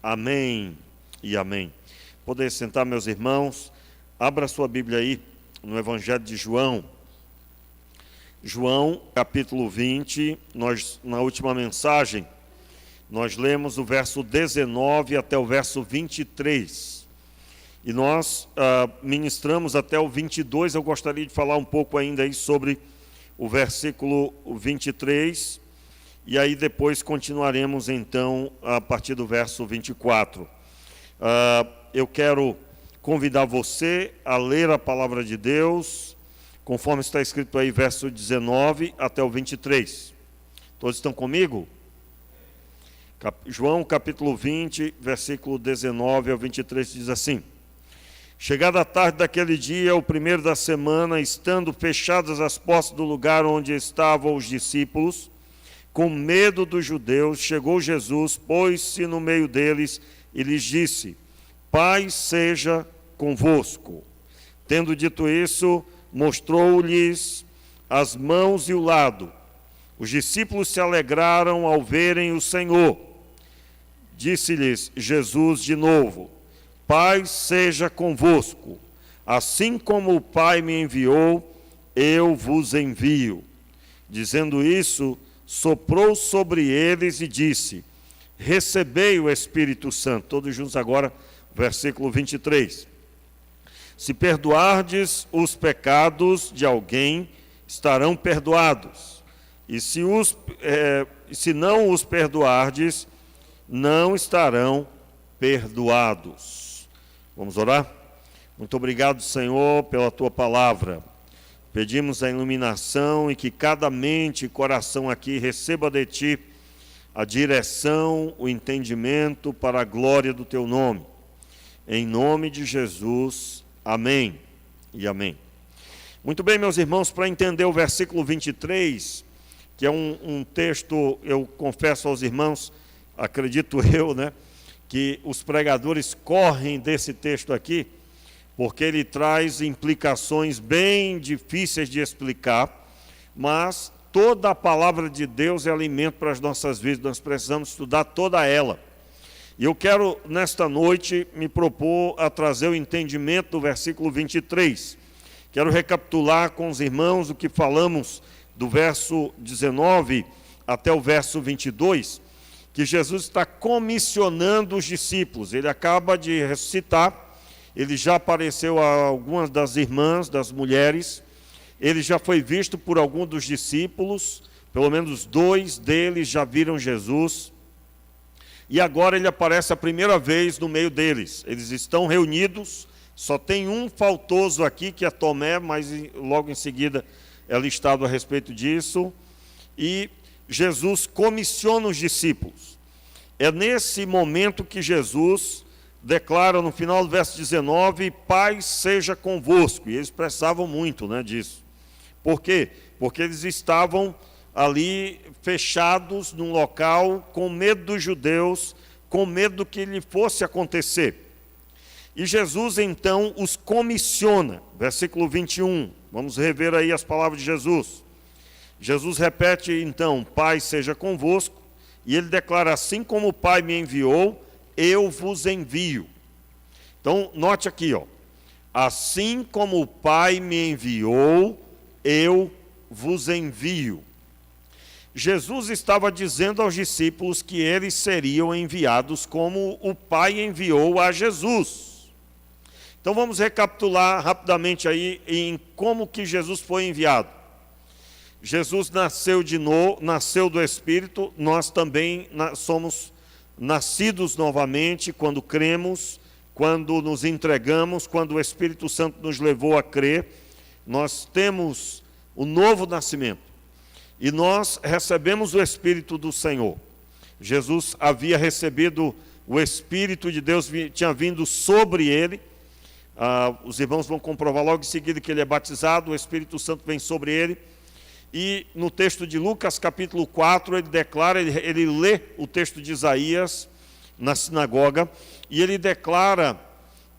Amém e amém. Poder sentar, meus irmãos. Abra sua Bíblia aí no Evangelho de João. João, capítulo 20. Na última mensagem, nós lemos o verso 19 até o verso 23. E nós ministramos até o 22. Eu gostaria de falar um pouco ainda aí sobre o versículo 23. E aí depois continuaremos então a partir do verso 24. Eu quero convidar você a ler a palavra de Deus, conforme está escrito aí, verso 19 até o 23. Todos estão comigo? João capítulo 20, versículo 19 ao 23 diz assim: Chegada a tarde daquele dia, o primeiro da semana, estando fechadas as portas do lugar onde estavam os discípulos, com medo dos judeus, chegou Jesus, pôs-se no meio deles e lhes disse: Paz seja convosco. Tendo dito isso, mostrou-lhes as mãos e o lado. Os discípulos se alegraram ao verem o Senhor. Disse-lhes Jesus de novo: Paz seja convosco. Assim como o Pai me enviou, eu vos envio. Dizendo isso, soprou sobre eles e disse: Recebei o Espírito Santo. Todos juntos agora, versículo 23. Se perdoardes os pecados de alguém, estarão perdoados. E se não os perdoardes, não estarão perdoados. Vamos orar? Muito obrigado, Senhor, pela Tua palavra. Pedimos a iluminação e que cada mente e coração aqui receba de Ti a direção, o entendimento para a glória do Teu nome. Em nome de Jesus, amém e amém. Muito bem, meus irmãos, para entender o versículo 23, que é um texto, eu confesso aos irmãos, acredito eu, que os pregadores correm desse texto aqui, porque ele traz implicações bem difíceis de explicar, mas toda a palavra de Deus é alimento para as nossas vidas, nós precisamos estudar toda ela. E eu quero, nesta noite, me propor a trazer o entendimento do versículo 23. Quero recapitular com os irmãos o que falamos do verso 19 até o verso 22, que Jesus está comissionando os discípulos. Ele acaba de ressuscitar. Ele já apareceu a algumas das irmãs, das mulheres. Ele já foi visto por alguns dos discípulos. Pelo menos 2 deles já viram Jesus. E agora ele aparece a primeira vez no meio deles. Eles estão reunidos. Só tem um faltoso aqui, que é Tomé, mas logo em seguida é listado a respeito disso. E Jesus comissiona os discípulos. É nesse momento que Jesus declara no final do verso 19, paz seja convosco. E eles precisavam muito disso. Por quê? Porque eles estavam ali fechados num local, com medo dos judeus, com medo do que lhe fosse acontecer. E Jesus então os comissiona. Versículo 21, vamos rever aí as palavras de Jesus. Jesus repete então, paz seja convosco, e ele declara: assim como o Pai me enviou, eu vos envio. Então, note aqui, assim como o Pai me enviou, eu vos envio. Jesus estava dizendo aos discípulos que eles seriam enviados como o Pai enviou a Jesus. Então, vamos recapitular rapidamente aí em como que Jesus foi enviado. Jesus nasceu de novo, nasceu do Espírito, nós também somos nascidos novamente quando cremos, quando nos entregamos, quando o Espírito Santo nos levou a crer, nós temos o novo nascimento. E nós recebemos o Espírito do Senhor. Jesus havia recebido o Espírito de Deus, tinha vindo sobre ele. Os irmãos vão comprovar logo em seguida que ele é batizado, o Espírito Santo vem sobre ele. E no texto de Lucas, capítulo 4, ele declara, ele lê o texto de Isaías na sinagoga, e ele declara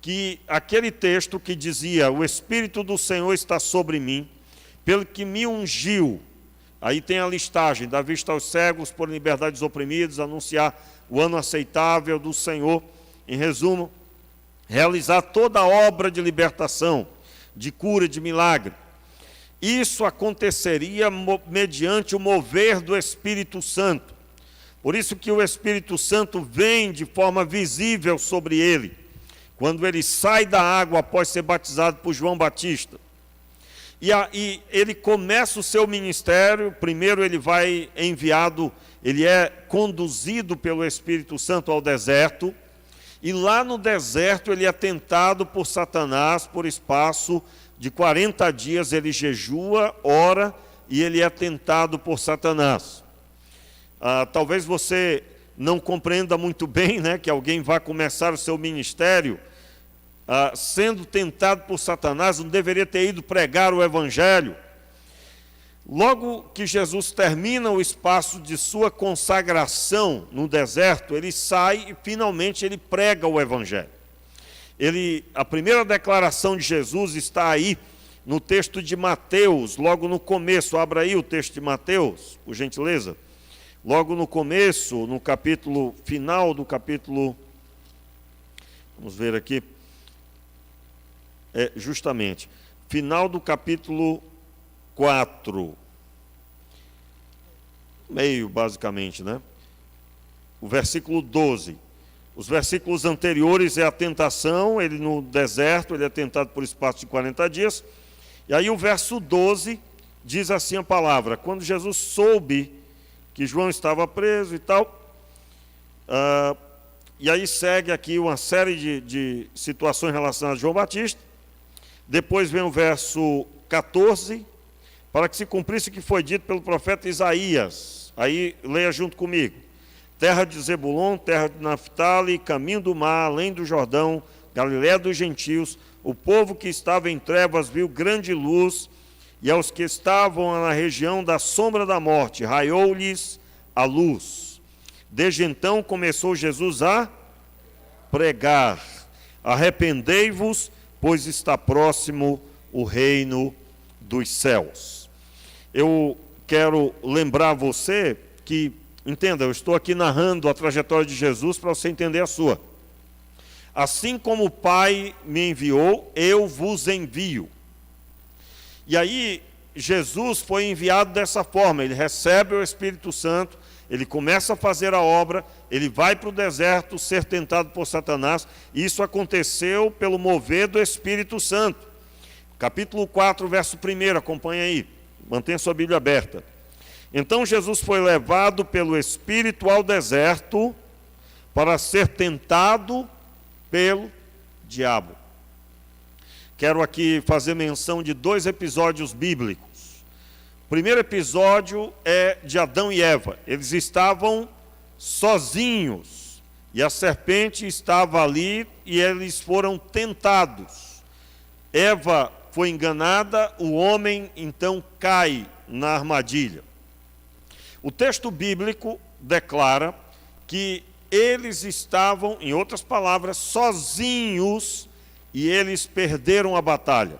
que aquele texto que dizia: o Espírito do Senhor está sobre mim, pelo que me ungiu Aí tem a listagem: dar vista aos cegos, pôr em liberdade os oprimidos, anunciar o ano aceitável do Senhor. Em resumo, realizar toda a obra de libertação, de cura, de milagre. Isso aconteceria mediante o mover do Espírito Santo. Por isso que o Espírito Santo vem de forma visível sobre ele, quando ele sai da água após ser batizado por João Batista. E ele começa o seu ministério. Primeiro ele vai enviado, ele é conduzido pelo Espírito Santo ao deserto, e lá no deserto ele é tentado por Satanás por espaço de 40 dias, ele jejua, ora, e ele é tentado por Satanás. Talvez você não compreenda muito bem, né, que alguém vai começar o seu ministério sendo tentado por Satanás, não deveria ter ido pregar o Evangelho. Logo que Jesus termina o espaço de sua consagração no deserto, ele sai e finalmente ele prega o Evangelho. A primeira declaração de Jesus está aí no texto de Mateus, logo no começo. Abra aí o texto de Mateus, por gentileza. Logo no começo, no capítulo final do capítulo, vamos ver aqui, justamente, final do capítulo 4, meio basicamente, né? O versículo 12. Os versículos anteriores é a tentação, ele no deserto, ele é tentado por espaço de 40 dias. E aí o verso 12 diz assim a palavra: quando Jesus soube que João estava preso e tal, e aí segue aqui uma série de situações relacionadas a João Batista. Depois vem o verso 14, para que se cumprisse o que foi dito pelo profeta Isaías. Aí leia junto comigo: terra de Zebulon, terra de Naftali, caminho do mar, além do Jordão, Galiléia dos gentios, o povo que estava em trevas viu grande luz, e aos que estavam na região da sombra da morte, raiou-lhes a luz. Desde então começou Jesus a pregar: arrependei-vos, pois está próximo o reino dos céus. Eu quero lembrar você que, entenda, eu estou aqui narrando a trajetória de Jesus para você entender a sua. Assim como o Pai me enviou, eu vos envio. E aí, Jesus foi enviado dessa forma: ele recebe o Espírito Santo, ele começa a fazer a obra, ele vai para o deserto ser tentado por Satanás. Isso aconteceu pelo mover do Espírito Santo. Capítulo 4, verso 1, acompanha aí, mantenha sua Bíblia aberta. Então Jesus foi levado pelo Espírito ao deserto para ser tentado pelo diabo. Quero aqui fazer menção de 2 episódios bíblicos. O primeiro episódio é de Adão e Eva. Eles estavam sozinhos e a serpente estava ali e eles foram tentados. Eva foi enganada, o homem então cai na armadilha. O texto bíblico declara que eles estavam, em outras palavras, sozinhos, e eles perderam a batalha.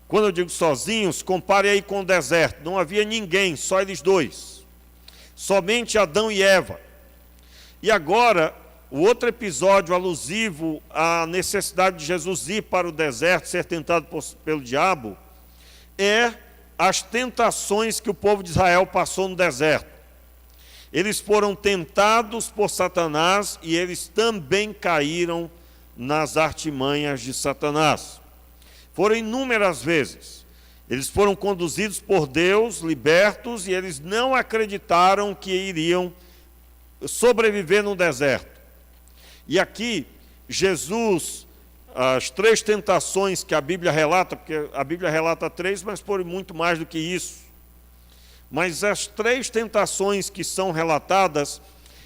Quando eu digo sozinhos, compare aí com o deserto. Não havia ninguém, só eles dois. Somente Adão e Eva. E agora, o outro episódio alusivo à necessidade de Jesus ir para o deserto, ser tentado pelo diabo, é as tentações que o povo de Israel passou no deserto. Eles foram tentados por Satanás e eles também caíram nas artimanhas de Satanás. Foram inúmeras vezes. Eles foram conduzidos por Deus, libertos, e eles não acreditaram que iriam sobreviver no deserto. E aqui, Jesus, as 3 tentações que a Bíblia relata, porque a Bíblia relata 3, mas foram muito mais do que isso. Mas as 3 tentações que são relatadas,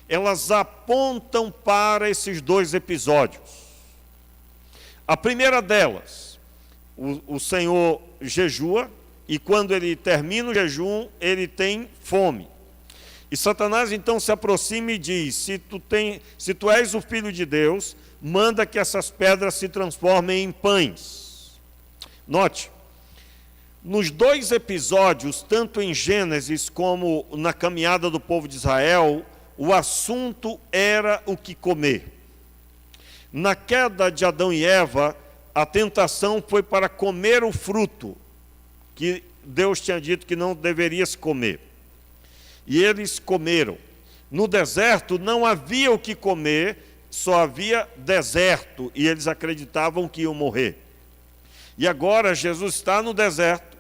elas apontam para esses 2 episódios. A primeira delas, o Senhor jejua, e quando ele termina o jejum, ele tem fome. E Satanás então se aproxima e diz: se tu és o Filho de Deus, manda que essas pedras se transformem em pães. Note, Nos dois episódios, tanto em Gênesis como na caminhada do povo de Israel, o assunto era o que comer. Na queda de Adão e Eva, a tentação foi para comer o fruto que Deus tinha dito que não deveria se comer. E eles comeram. No deserto não havia o que comer, só havia deserto, e eles acreditavam que iam morrer. E agora Jesus está no deserto,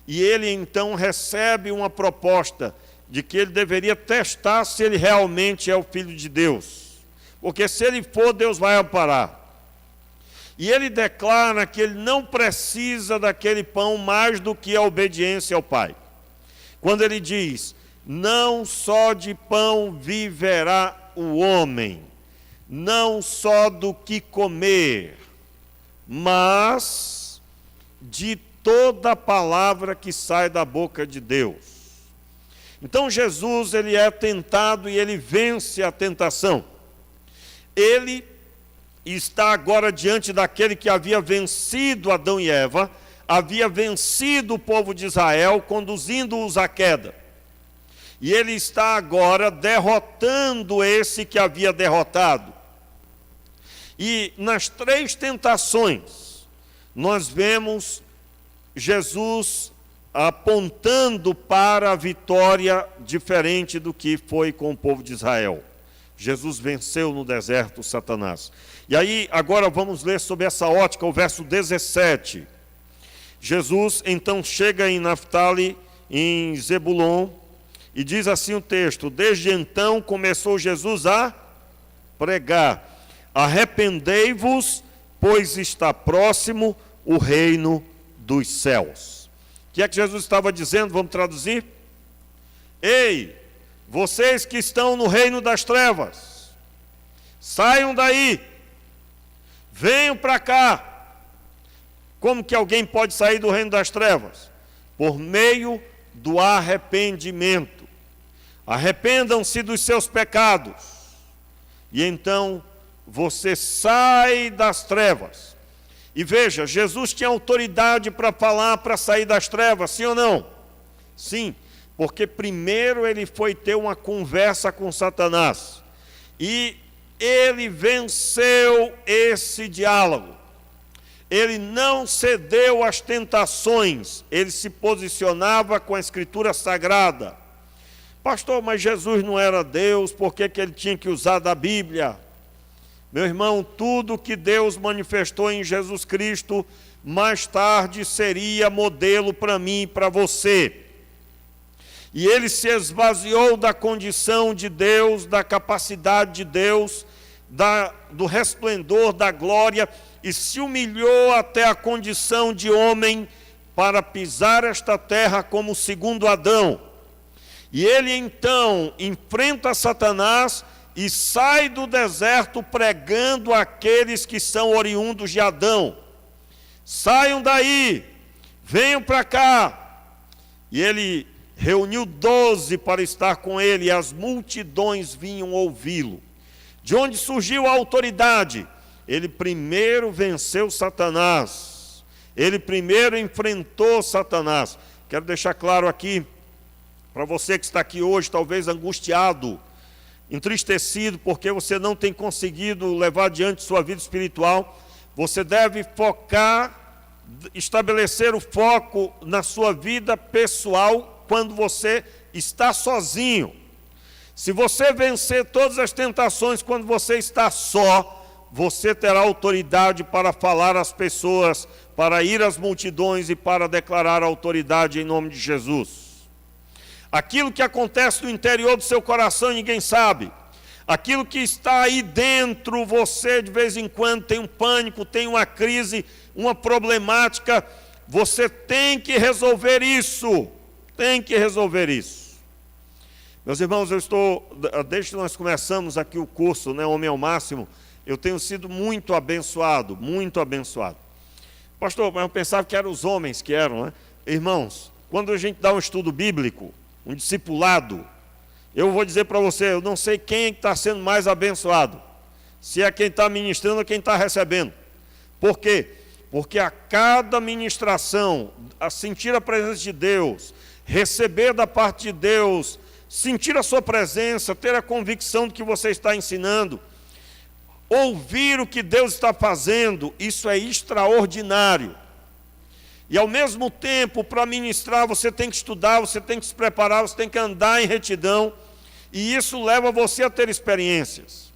e ele então recebe uma proposta de que ele deveria testar se ele realmente é o Filho de Deus. Porque se ele for, Deus vai amparar. E ele declara que ele não precisa daquele pão mais do que a obediência ao Pai. Quando ele diz, não só de pão viverá o homem, não só do que comer, mas de toda palavra que sai da boca de Deus. Então Jesus, ele é tentado e ele vence a tentação. Ele está agora diante daquele que havia vencido Adão e Eva, havia vencido o povo de Israel, conduzindo-os à queda. E ele está agora derrotando esse que havia derrotado. E nas três tentações, nós vemos Jesus apontando para a vitória diferente do que foi com o povo de Israel. Jesus venceu no deserto Satanás. E aí, agora vamos ler sobre essa ótica, o verso 17. Jesus então chega em Naftali, em Zebulon, e diz assim o texto, desde então começou Jesus a pregar, arrependei-vos, pois está próximo o reino dos céus. O que é que Jesus estava dizendo? Vamos traduzir? Ei, vocês que estão no reino das trevas, saiam daí, venham para cá. Como que alguém pode sair do reino das trevas? Por meio do arrependimento. Arrependam-se dos seus pecados, e então você sai das trevas. E veja, Jesus tinha autoridade para falar, para sair das trevas, sim ou não? Sim, porque primeiro ele foi ter uma conversa com Satanás, e ele venceu esse diálogo. Ele não cedeu às tentações, ele se posicionava com a Escritura Sagrada. Pastor, mas Jesus não era Deus, por que ele tinha que usar da Bíblia? Meu irmão, tudo que Deus manifestou em Jesus Cristo, mais tarde seria modelo para mim e para você. E ele se esvaziou da condição de Deus, da capacidade de Deus, do resplendor da glória, e se humilhou até a condição de homem para pisar esta terra como o segundo Adão. E ele então enfrenta Satanás e sai do deserto pregando àqueles que são oriundos de Adão. Saiam daí, venham para cá. E ele reuniu 12 para estar com ele, e as multidões vinham ouvi-lo. De onde surgiu a autoridade? Ele primeiro venceu Satanás. Ele primeiro enfrentou Satanás. Quero deixar claro aqui, para você que está aqui hoje, talvez angustiado, entristecido, porque você não tem conseguido levar adiante sua vida espiritual, você deve focar, estabelecer o foco na sua vida pessoal quando você está sozinho. Se você vencer todas as tentações quando você está só, você terá autoridade para falar às pessoas, para ir às multidões e para declarar a autoridade em nome de Jesus. Aquilo que acontece no interior do seu coração ninguém sabe. Aquilo que está aí dentro, você de vez em quando tem um pânico, tem uma crise, uma problemática, você tem que resolver isso. Tem que resolver isso. Meus irmãos, desde que nós começamos aqui o curso, Homem ao Máximo, eu tenho sido muito abençoado, muito abençoado. Pastor, mas eu pensava que eram os homens que eram, né? Irmãos, quando a gente dá um estudo bíblico, um discipulado, eu vou dizer para você, eu não sei quem está sendo mais abençoado, se é quem está ministrando ou quem está recebendo. Por quê? Porque a cada ministração, a sentir a presença de Deus, receber da parte de Deus, sentir a sua presença, ter a convicção de que você está ensinando, ouvir o que Deus está fazendo, isso é extraordinário. E ao mesmo tempo, para ministrar, você tem que estudar, você tem que se preparar, você tem que andar em retidão, e isso leva você a ter experiências.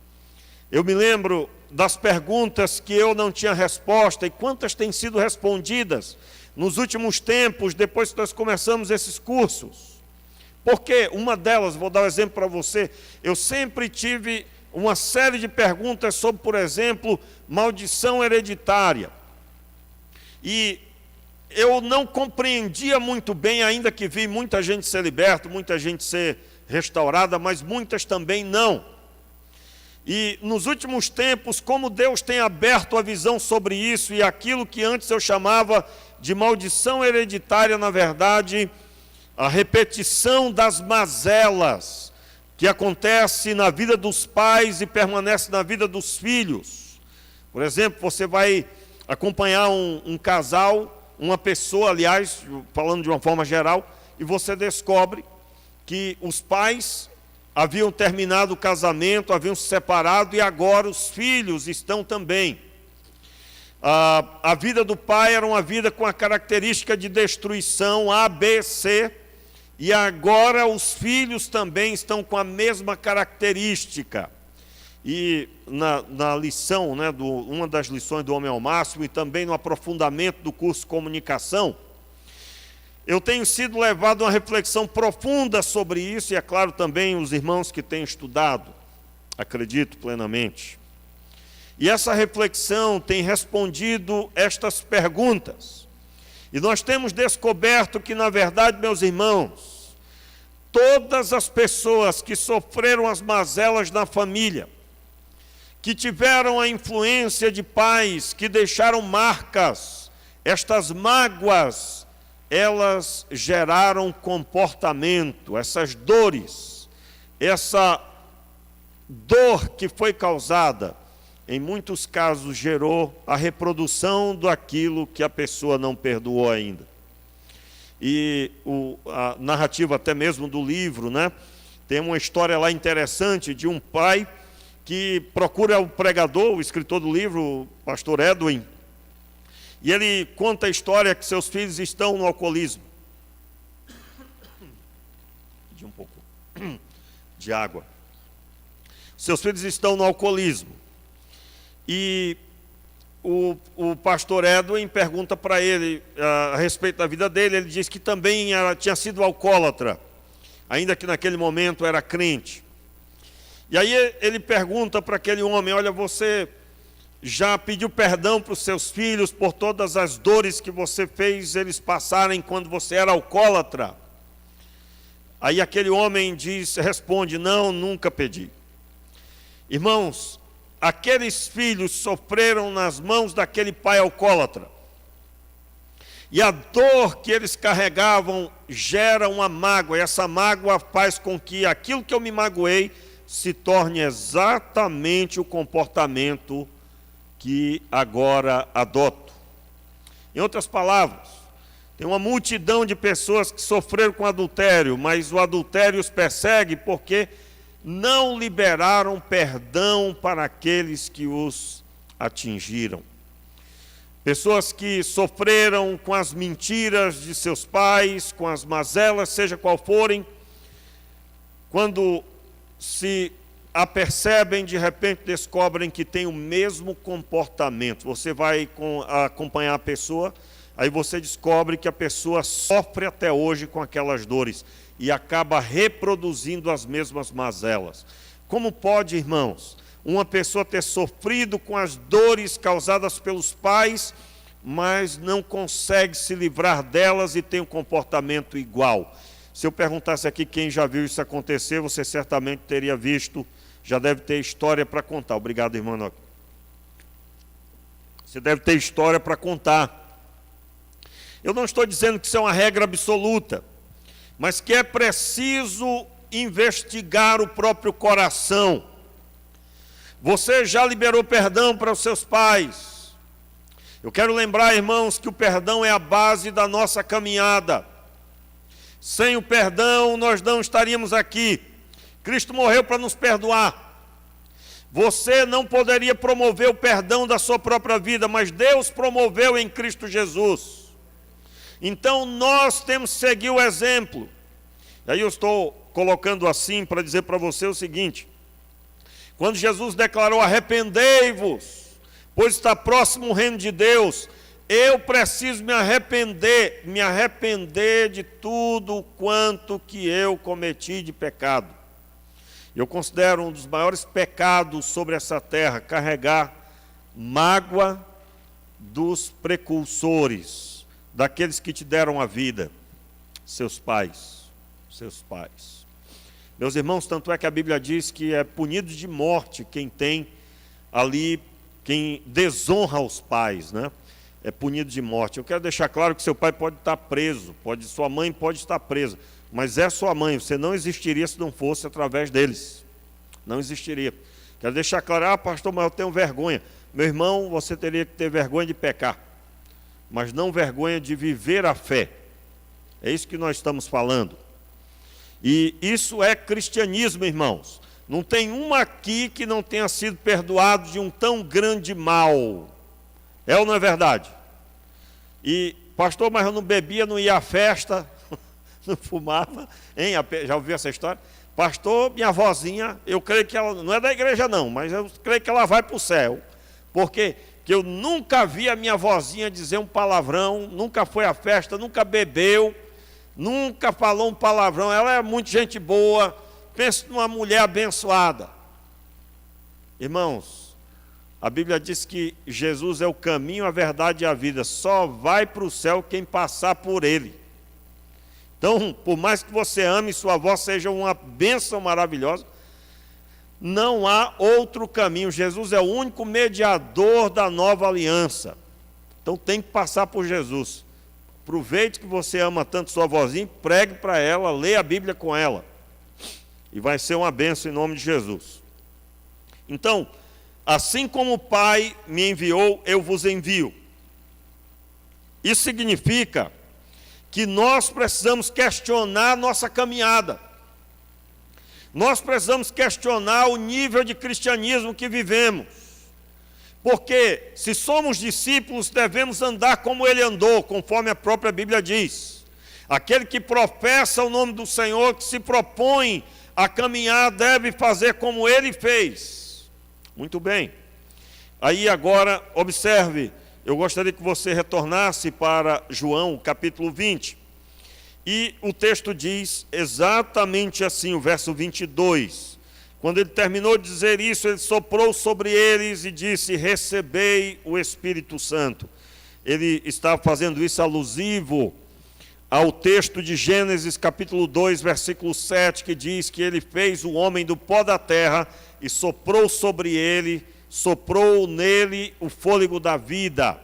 Eu me lembro das perguntas que eu não tinha resposta, e quantas têm sido respondidas nos últimos tempos, depois que nós começamos esses cursos. Porque uma delas, vou dar um exemplo para você, eu sempre tive uma série de perguntas sobre, por exemplo, maldição hereditária. E eu não compreendia muito bem, ainda que vi muita gente ser liberta, muita gente ser restaurada, mas muitas também não. E nos últimos tempos, como Deus tem aberto a visão sobre isso, e aquilo que antes eu chamava de maldição hereditária, na verdade, a repetição das mazelas que acontece na vida dos pais e permanece na vida dos filhos. Por exemplo, você vai acompanhar um casal, uma pessoa, aliás, falando de uma forma geral, e você descobre que os pais haviam terminado o casamento, haviam se separado, e agora os filhos estão também. A vida do pai era uma vida com a característica de destruição, A, B, C, e agora os filhos também estão com a mesma característica. E na lição, né, uma das lições do Homem ao Máximo, e também no aprofundamento do curso Comunicação, eu tenho sido levado a uma reflexão profunda sobre isso, e é claro também os irmãos que têm estudado, acredito plenamente. E essa reflexão tem respondido estas perguntas. E nós temos descoberto que, na verdade, meus irmãos, todas as pessoas que sofreram as mazelas na família, que tiveram a influência de pais que deixaram marcas, estas mágoas, elas geraram comportamento, essas dores, essa dor que foi causada, em muitos casos gerou a reprodução daquilo que a pessoa não perdoou ainda. E a narrativa até mesmo do livro, né, tem uma história lá interessante de um pai que procura o pregador, o escritor do livro, o pastor Edwin, e ele conta a história que seus filhos estão no alcoolismo. Pedi um pouco de água. Seus filhos estão no alcoolismo. E o pastor Edwin pergunta para ele a respeito da vida dele. Ele diz que também tinha sido alcoólatra, ainda que naquele momento era crente. E aí ele pergunta para aquele homem: olha, você já pediu perdão para os seus filhos por todas as dores que você fez eles passarem quando você era alcoólatra? Aí aquele homem responde: não, nunca pedi. Irmãos, aqueles filhos sofreram nas mãos daquele pai alcoólatra. E a dor que eles carregavam gera uma mágoa, e essa mágoa faz com que aquilo que eu me magoei se torne exatamente o comportamento que agora adoto. Em outras palavras, tem uma multidão de pessoas que sofreram com adultério, mas o adultério os persegue porque não liberaram perdão para aqueles que os atingiram. Pessoas que sofreram com as mentiras de seus pais, com as mazelas, seja qual forem, quando se apercebem, de repente descobrem que tem o mesmo comportamento. Você vai acompanhar a pessoa, aí você descobre que a pessoa sofre até hoje com aquelas dores e acaba reproduzindo as mesmas mazelas. Como pode, irmãos, uma pessoa ter sofrido com as dores causadas pelos pais, mas não consegue se livrar delas e tem um comportamento igual? Se eu perguntasse aqui quem já viu isso acontecer, você certamente teria visto, já deve ter história para contar. Obrigado, irmão. Você deve ter história para contar. Eu não estou dizendo que isso é uma regra absoluta, mas que é preciso investigar o próprio coração. Você já liberou perdão para os seus pais? Eu quero lembrar, irmãos, que o perdão é a base da nossa caminhada. Sem o perdão, nós não estaríamos aqui. Cristo morreu para nos perdoar. Você não poderia promover o perdão da sua própria vida, mas Deus promoveu em Cristo Jesus. Então nós temos que seguir o exemplo. E aí eu estou colocando assim para dizer para você o seguinte: quando Jesus declarou: arrependei-vos, pois está próximo o reino de Deus, eu preciso me arrepender de tudo quanto que eu cometi de pecado. Eu considero um dos maiores pecados sobre essa terra carregar mágoa dos precursores, daqueles que te deram a vida, seus pais. Meus irmãos, tanto é que a Bíblia diz que é punido de morte quem tem ali, quem desonra os pais, né? É punido de morte. Eu quero deixar claro que seu pai pode estar preso, sua mãe pode estar presa, mas é sua mãe, você não existiria se não fosse através deles. Não existiria. Quero deixar claro: pastor, mas eu tenho vergonha. Meu irmão, você teria que ter vergonha de pecar, mas não vergonha de viver a fé. É isso que nós estamos falando. E isso é cristianismo, irmãos. Não tem um aqui que não tenha sido perdoado de um tão grande mal. É ou não é verdade? E, pastor, mas eu não bebia, não ia à festa, não fumava, hein? Já ouviu essa história? Pastor, minha avózinha, eu creio que ela, não é da igreja não, mas eu creio que ela vai para o céu. Porque eu nunca vi a minha avózinha dizer um palavrão, nunca foi à festa, nunca bebeu, nunca falou um palavrão. Ela é muito gente boa, pensa numa mulher abençoada. Irmãos, a Bíblia diz que Jesus é o caminho, a verdade e a vida. Só vai para o céu quem passar por ele. Então, por mais que você ame, sua avó seja uma bênção maravilhosa, não há outro caminho. Jesus é o único mediador da nova aliança. Então tem que passar por Jesus. Aproveite que você ama tanto sua avózinha, pregue para ela, leia a Bíblia com ela. E vai ser uma bênção em nome de Jesus. Então, assim como o Pai me enviou, eu vos envio. Isso significa que nós precisamos questionar nossa caminhada. Nós precisamos questionar o nível de cristianismo que vivemos. Porque se somos discípulos, devemos andar como ele andou, conforme a própria Bíblia diz. Aquele que professa o nome do Senhor, que se propõe a caminhar, deve fazer como ele fez. Muito bem. Aí agora, observe, eu gostaria que você retornasse para João, capítulo 20. E o texto diz exatamente assim, o verso 22. Quando ele terminou de dizer isso, ele soprou sobre eles e disse: recebei o Espírito Santo. Ele está fazendo isso alusivo ao texto de Gênesis, capítulo 2, versículo 7, que diz que ele fez o homem do pó da terra e soprou sobre ele, soprou nele o fôlego da vida,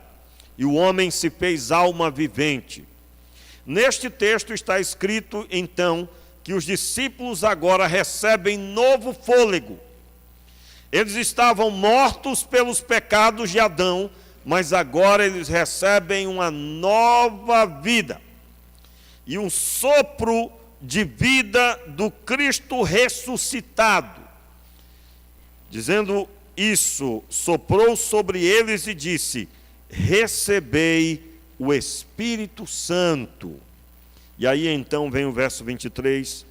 e o homem se fez alma vivente. Neste texto está escrito, então, que os discípulos agora recebem novo fôlego. Eles estavam mortos pelos pecados de Adão, mas agora eles recebem uma nova vida. E um sopro de vida do Cristo ressuscitado. Dizendo isso, soprou sobre eles e disse: recebei o Espírito Santo. E aí então vem o verso 23,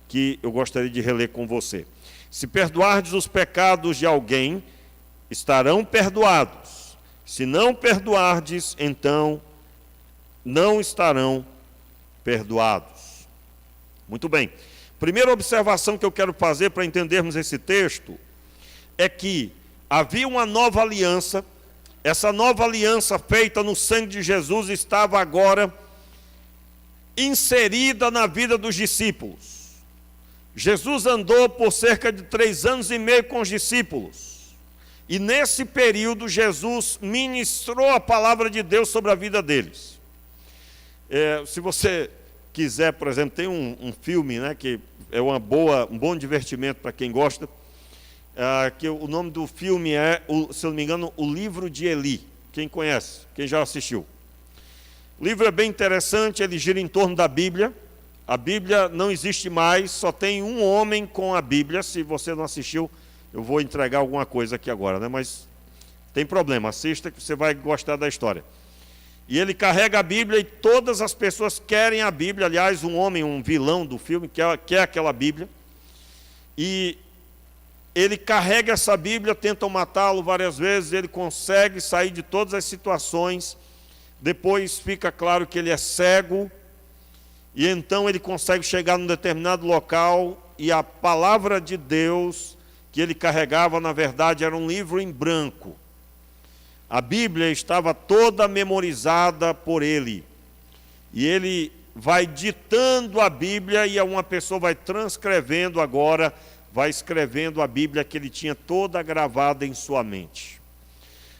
que eu gostaria de reler com você. Se perdoardes os pecados de alguém, estarão perdoados. Se não perdoardes, então não estarão perdoados. Muito bem. Primeira observação que eu quero fazer para entendermos esse texto é que havia uma nova aliança. Essa nova aliança feita no sangue de Jesus estava agora inserida na vida dos discípulos. Jesus andou por cerca de 3 anos e meio com os discípulos. E nesse período Jesus ministrou a palavra de Deus sobre a vida deles. Se você quiser, por exemplo, tem um filme, né, que é um bom divertimento para quem gosta, que o nome do filme é, se eu não me engano, O Livro de Eli. Quem conhece? Quem já assistiu? O livro é bem interessante, ele gira em torno da Bíblia. A Bíblia não existe mais, só tem um homem com a Bíblia. Se você não assistiu, eu vou entregar alguma coisa aqui agora, né? Mas tem problema, assista que você vai gostar da história. E ele carrega a Bíblia e todas as pessoas querem a Bíblia. Aliás, um homem, um vilão do filme, quer aquela Bíblia. E ele carrega essa Bíblia, tentam matá-lo várias vezes, ele consegue sair de todas as situações. Depois fica claro que ele é cego, e então ele consegue chegar num determinado local, e a palavra de Deus que ele carregava, na verdade, era um livro em branco. A Bíblia estava toda memorizada por ele. E ele vai ditando a Bíblia, e uma pessoa vai transcrevendo agora, vai escrevendo a Bíblia que ele tinha toda gravada em sua mente.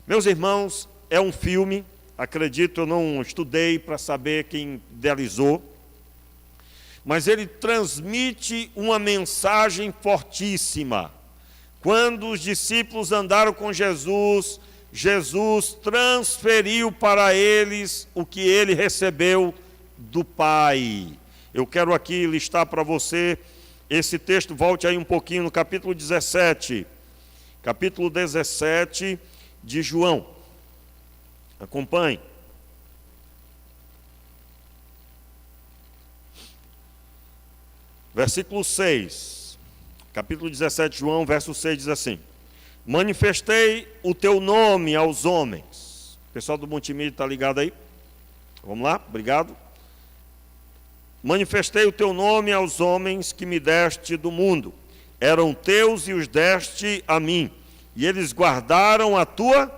Meus irmãos, é um filme, acredito, eu não estudei para saber quem idealizou, mas ele transmite uma mensagem fortíssima. Quando os discípulos andaram com Jesus, Jesus transferiu para eles o que ele recebeu do Pai. Eu quero aqui listar para você esse texto, volte aí um pouquinho no capítulo 17. Capítulo 17 de João. Acompanhe. Versículo 6. Capítulo 17 de João, verso 6 diz assim: manifestei o teu nome aos homens. O pessoal do multimídia está ligado aí? Vamos lá, obrigado. Manifestei o teu nome aos homens que me deste do mundo. Eram teus e os deste a mim. E eles guardaram a tua.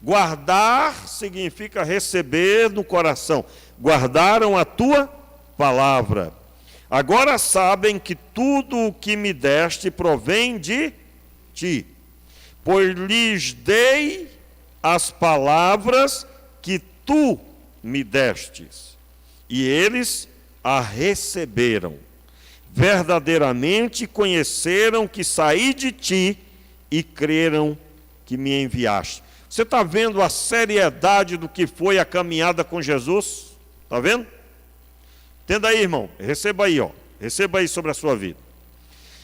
Guardar significa receber no coração. Guardaram a tua palavra. Agora sabem que tudo o que me deste provém de ti, pois lhes dei as palavras que tu me destes, e eles a receberam. Verdadeiramente conheceram que saí de ti e creram que me enviaste. Você está vendo a seriedade do que foi a caminhada com Jesus? Está vendo? Entenda aí, irmão, receba aí, receba aí sobre a sua vida.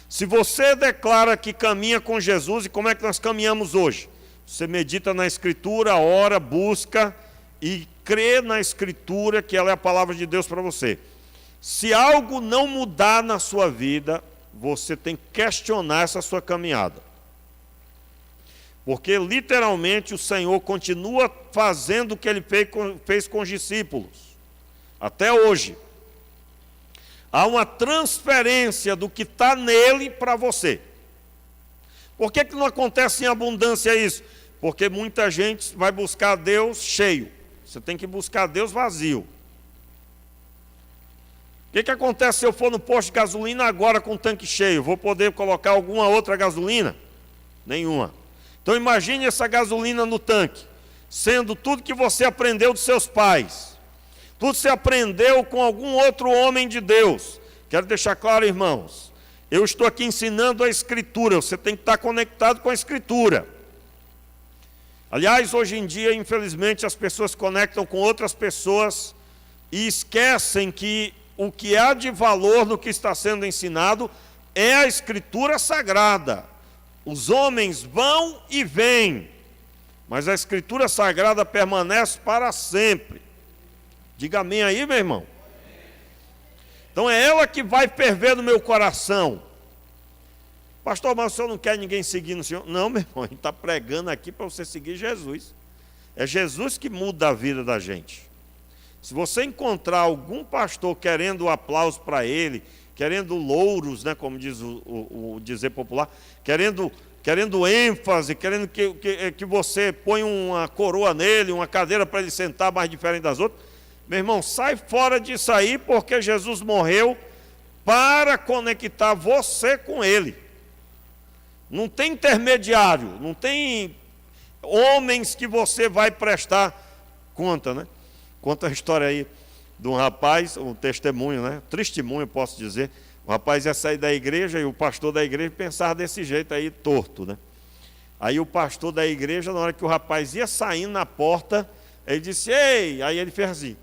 Se você declara que caminha com Jesus, e como é que nós caminhamos hoje? Você medita na Escritura, ora, busca e crê na Escritura, que ela é a palavra de Deus para você. Se algo não mudar na sua vida, você tem que questionar essa sua caminhada. Porque literalmente o Senhor continua fazendo o que Ele fez com os discípulos, até hoje. Há uma transferência do que está nele para você. Por que não acontece em abundância isso? Porque muita gente vai buscar Deus cheio. Você tem que buscar Deus vazio. O que acontece se eu for no posto de gasolina agora com o tanque cheio? Vou poder colocar alguma outra gasolina? Nenhuma. Então imagine essa gasolina no tanque, sendo tudo que você aprendeu dos seus pais. Tudo você aprendeu com algum outro homem de Deus. Quero deixar claro, irmãos, eu estou aqui ensinando a Escritura, você tem que estar conectado com a Escritura. Aliás, hoje em dia, infelizmente, as pessoas se conectam com outras pessoas e esquecem que o que há de valor no que está sendo ensinado é a Escritura Sagrada. Os homens vão e vêm, mas a Escritura Sagrada permanece para sempre. Diga amém aí, meu irmão. Então é ela que vai ferver no meu coração. Pastor, mas o senhor não quer ninguém seguindo o senhor? Não, meu irmão, a gente está pregando aqui para você seguir Jesus. É Jesus que muda a vida da gente. Se você encontrar algum pastor querendo aplauso para ele, querendo louros, né, como diz o dizer popular, querendo ênfase, querendo que você ponha uma coroa nele, uma cadeira para ele sentar mais diferente das outras, meu irmão, sai fora disso aí, porque Jesus morreu para conectar você com Ele. Não tem intermediário, não tem homens que você vai prestar conta, né? Conta a história aí de um rapaz, um testemunho, né? Testemunho, posso dizer. O rapaz ia sair da igreja e o pastor da igreja pensava desse jeito aí, torto, né? Aí o pastor da igreja, na hora que o rapaz ia saindo na porta, ele disse, ei, aí ele fez assim.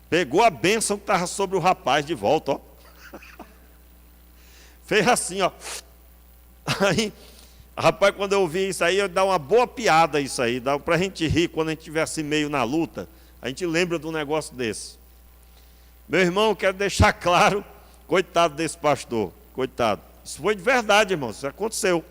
Pegou a bênção que estava sobre o rapaz de volta, ó. Fez assim, ó. Aí, rapaz, quando eu ouvi isso aí, dá uma boa piada isso aí, dá para a gente rir quando a gente estiver assim meio na luta, a gente lembra de um negócio desse. Meu irmão, eu quero deixar claro, coitado desse pastor, coitado. Isso foi de verdade, irmão, isso aconteceu.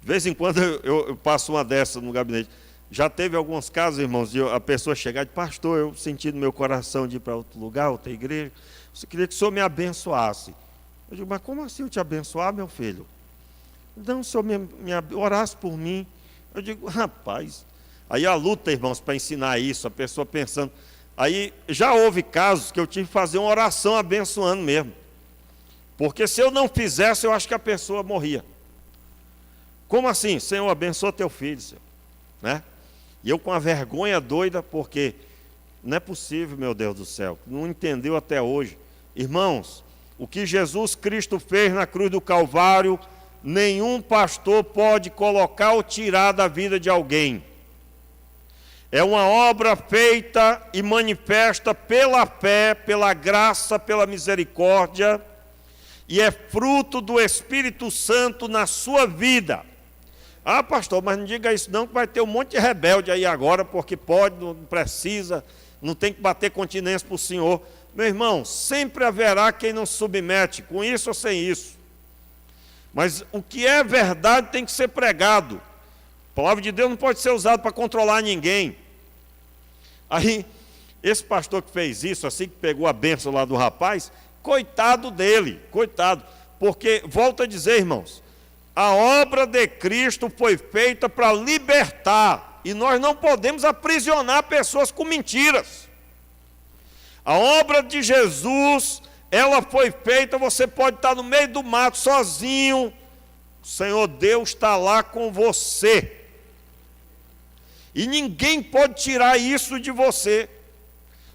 De vez em quando eu passo uma dessas no gabinete. Já teve alguns casos, irmãos, de a pessoa chegar e dizer, pastor, eu senti no meu coração de ir para outro lugar, outra igreja, você queria que o senhor me abençoasse. Eu digo, mas como assim eu te abençoar, meu filho? Não, o senhor me orasse por mim. Eu digo, rapaz, aí a luta, irmãos, para ensinar isso, a pessoa pensando. Aí já houve casos que eu tive que fazer uma oração abençoando mesmo. Porque se eu não fizesse, eu acho que a pessoa morria. Como assim? Senhor, abençoa teu filho, Senhor. Né? E eu com a vergonha doida, porque não é possível, meu Deus do céu, não entendeu até hoje. Irmãos, o que Jesus Cristo fez na cruz do Calvário, nenhum pastor pode colocar ou tirar da vida de alguém. É uma obra feita e manifesta pela fé, pela graça, pela misericórdia, e é fruto do Espírito Santo na sua vida. Ah, pastor, mas não diga isso não, que vai ter um monte de rebelde aí agora, porque pode, não precisa, não tem que bater continência para o Senhor. Meu irmão, sempre haverá quem não se submete, com isso ou sem isso. Mas o que é verdade tem que ser pregado. A palavra de Deus não pode ser usada para controlar ninguém. Aí, esse pastor que fez isso, assim que pegou a bênção lá do rapaz, coitado dele, coitado. Porque, volto a dizer, irmãos, a obra de Cristo foi feita para libertar, e nós não podemos aprisionar pessoas com mentiras. A obra de Jesus, ela foi feita, você pode estar no meio do mato sozinho, o Senhor Deus está lá com você. E ninguém pode tirar isso de você.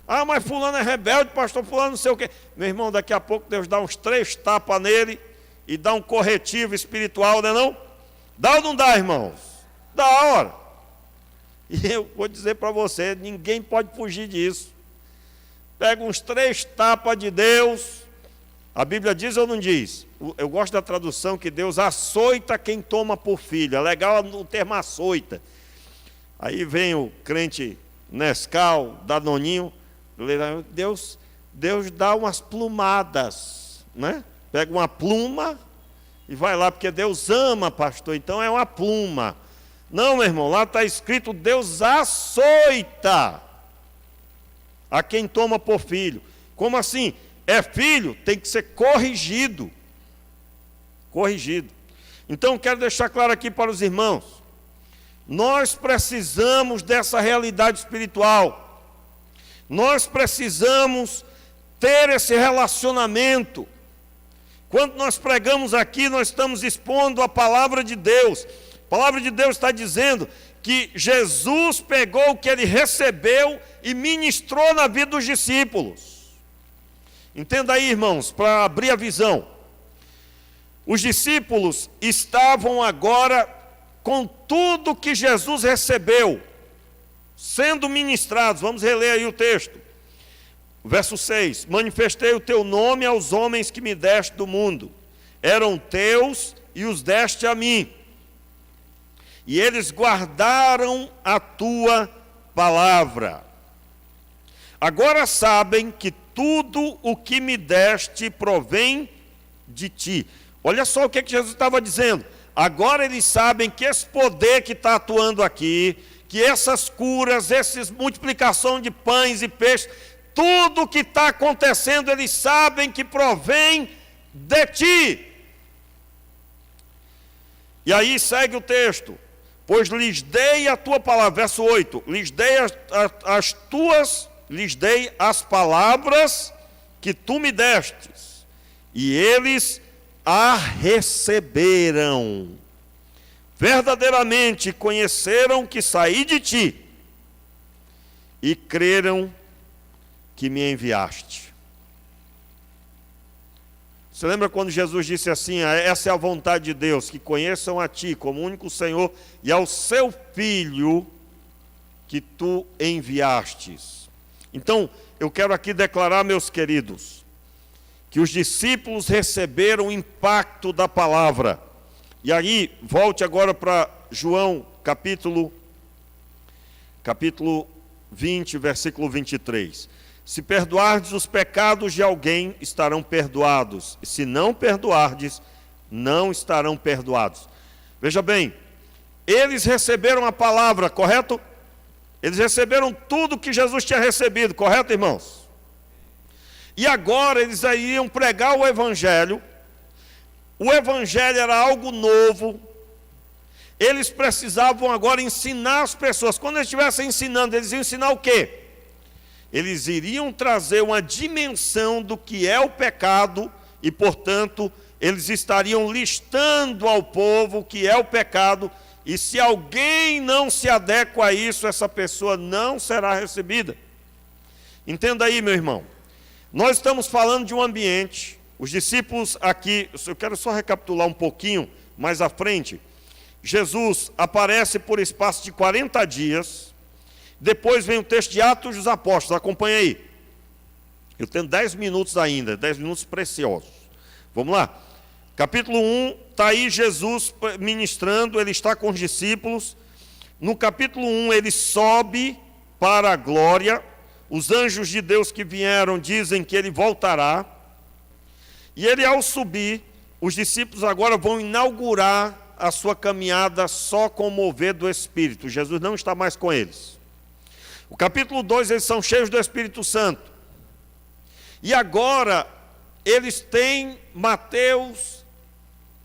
Ah, mas fulano é rebelde, pastor fulano não sei o quê. Meu irmão, daqui a pouco Deus dá uns 3 tapas nele e dá um corretivo espiritual, não é não? Dá ou não dá, irmãos? Dá a hora. E eu vou dizer para você, ninguém pode fugir disso. Pega uns 3 tapas de Deus. A Bíblia diz ou não diz? Eu gosto da tradução que Deus açoita quem toma por filho. É legal o termo açoita. Aí vem o crente Nescau, Danoninho, Deus dá umas plumadas, né? Pega uma pluma e vai lá, porque Deus ama, pastor, então é uma pluma. Não, meu irmão, lá está escrito, Deus açoita a quem toma por filho. Como assim? É filho, tem que ser corrigido. Corrigido. Então, quero deixar claro aqui para os irmãos, nós precisamos dessa realidade espiritual. Nós precisamos ter esse relacionamento. Quando nós pregamos aqui, nós estamos expondo a palavra de Deus. A palavra de Deus está dizendo que Jesus pegou o que ele recebeu e ministrou na vida dos discípulos. Entenda aí, irmãos, para abrir a visão. Os discípulos estavam agora com tudo que Jesus recebeu, sendo ministrados. Vamos reler aí o texto. Verso 6. Manifestei o teu nome aos homens que me deste do mundo. Eram teus e os deste a mim. E eles guardaram a tua palavra. Agora sabem que tudo o que me deste provém de ti. Olha só o que Jesus estava dizendo. Agora eles sabem que esse poder que está atuando aqui, que essas curas, essa multiplicação de pães e peixes, tudo o que está acontecendo, eles sabem que provém de ti. E aí segue o texto. Pois lhes dei a tua palavra, verso 8, lhes dei as palavras que tu me destes, e eles a receberam. Verdadeiramente conheceram que saí de ti, e creram que me enviaste. Você lembra quando Jesus disse assim: essa é a vontade de Deus, que conheçam a Ti como único Senhor e ao Seu Filho que Tu enviastes. Então, eu quero aqui declarar, meus queridos, que os discípulos receberam o impacto da palavra. E aí, volte agora para João, capítulo 20, versículo 23. Se perdoardes os pecados de alguém, estarão perdoados. E se não perdoardes, não estarão perdoados. Veja bem, eles receberam a palavra, correto? Eles receberam tudo que Jesus tinha recebido, correto, irmãos? E agora eles iriam pregar o Evangelho. O Evangelho era algo novo. Eles precisavam agora ensinar as pessoas. Quando eles estivessem ensinando, eles iam ensinar o quê? Eles iriam trazer uma dimensão do que é o pecado e, portanto, eles estariam listando ao povo o que é o pecado, e se alguém não se adequa a isso, essa pessoa não será recebida. Entenda aí, meu irmão, nós estamos falando de um ambiente, os discípulos aqui, eu quero só recapitular um pouquinho mais à frente. Jesus aparece por espaço de 40 dias, depois vem o texto de Atos dos Apóstolos, acompanha aí. Eu tenho 10 minutos ainda, 10 minutos preciosos. Vamos lá. Capítulo 1, está aí Jesus ministrando, ele está com os discípulos. No capítulo 1, ele sobe para a glória. Os anjos de Deus que vieram dizem que ele voltará. E ele, ao subir, os discípulos agora vão inaugurar a sua caminhada só com o mover do Espírito. Jesus não está mais com eles. O capítulo 2, eles são cheios do Espírito Santo. E agora, eles têm Mateus,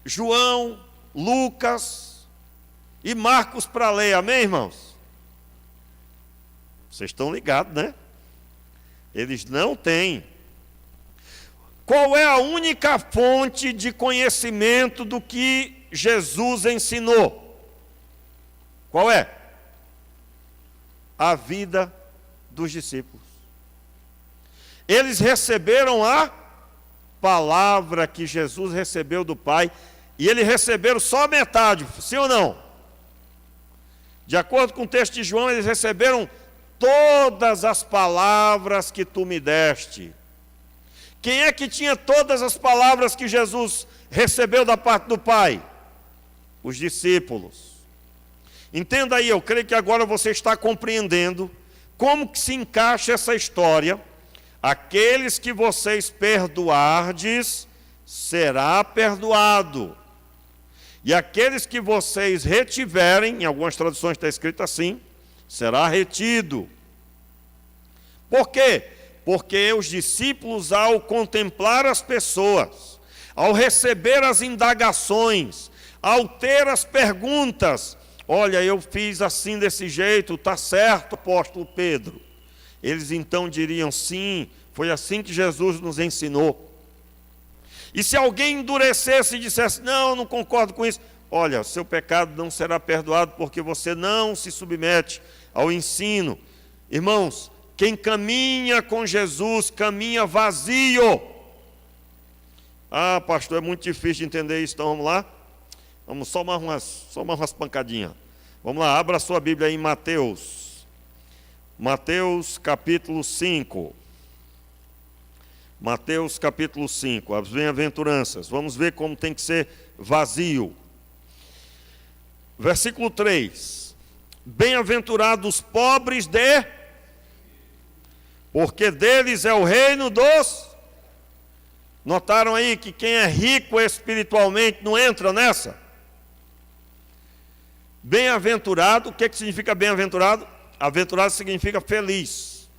João, Lucas e Marcos para ler. Amém, irmãos? Vocês estão ligados, né? Eles não têm. Qual é a única fonte de conhecimento do que Jesus ensinou? Qual é? A vida dos discípulos. Eles receberam a palavra que Jesus recebeu do Pai, e eles receberam só metade, sim ou não? De acordo com o texto de João, eles receberam todas as palavras que tu me deste. Quem é que tinha todas as palavras que Jesus recebeu da parte do Pai? Os discípulos. Entenda aí, eu creio que agora você está compreendendo como que se encaixa essa história. Aqueles que vocês perdoardes, será perdoado. E aqueles que vocês retiverem, em algumas traduções está escrito assim, será retido. Por quê? Porque os discípulos, ao contemplar as pessoas, ao receber as indagações, ao ter as perguntas, olha, eu fiz assim desse jeito, está certo, apóstolo Pedro? Eles então diriam, sim, foi assim que Jesus nos ensinou. E se alguém endurecesse e dissesse, não, não concordo com isso, olha, seu pecado não será perdoado porque você não se submete ao ensino. Irmãos, quem caminha com Jesus, caminha vazio. Ah, pastor, é muito difícil de entender isso, então vamos lá? Vamos só mais umas pancadinhas. Vamos lá, abra a sua Bíblia aí em Mateus. Mateus capítulo 5. Mateus capítulo 5, as bem-aventuranças. Vamos ver como tem que ser vazio. Versículo 3. Bem-aventurados os pobres porque deles é o reino dos... Notaram aí que quem é rico espiritualmente não entra nessa? Bem-aventurado, o que significa bem-aventurado? Aventurado significa feliz.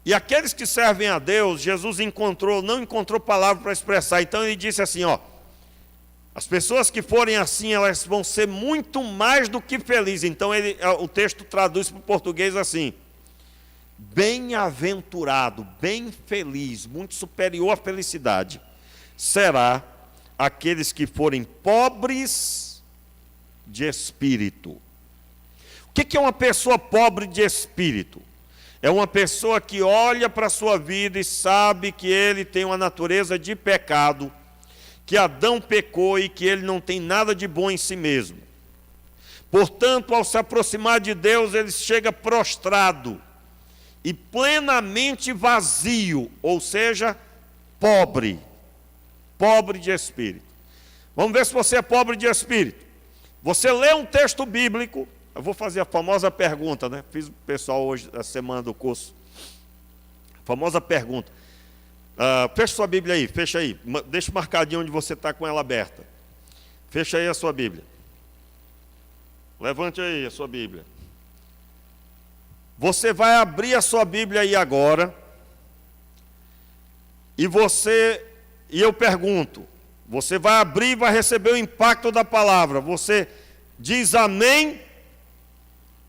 E aqueles que servem a Deus, Jesus não encontrou palavra para expressar. Então ele disse assim, ó, as pessoas que forem assim, elas vão ser muito mais do que felizes. Então o texto traduz para o português assim, bem-aventurado, bem feliz, muito superior à felicidade, será aqueles que forem pobres de espírito. O que é uma pessoa pobre de espírito? É uma pessoa que olha para a sua vida e sabe que ele tem uma natureza de pecado, que Adão pecou e que ele não tem nada de bom em si mesmo. Portanto, ao se aproximar de Deus, ele chega prostrado e plenamente vazio, ou seja, pobre de espírito. Vamos ver se você é pobre de espírito. Você lê um texto bíblico, eu vou fazer a famosa pergunta, né? Fiz o pessoal hoje, a semana do curso. Famosa pergunta. Fecha sua Bíblia aí, fecha aí. Deixa marcadinho onde você está com ela aberta. Fecha aí a sua Bíblia. Levante aí a sua Bíblia. Você vai abrir a sua Bíblia aí agora. E eu pergunto, você vai abrir e vai receber o impacto da palavra. Você diz amém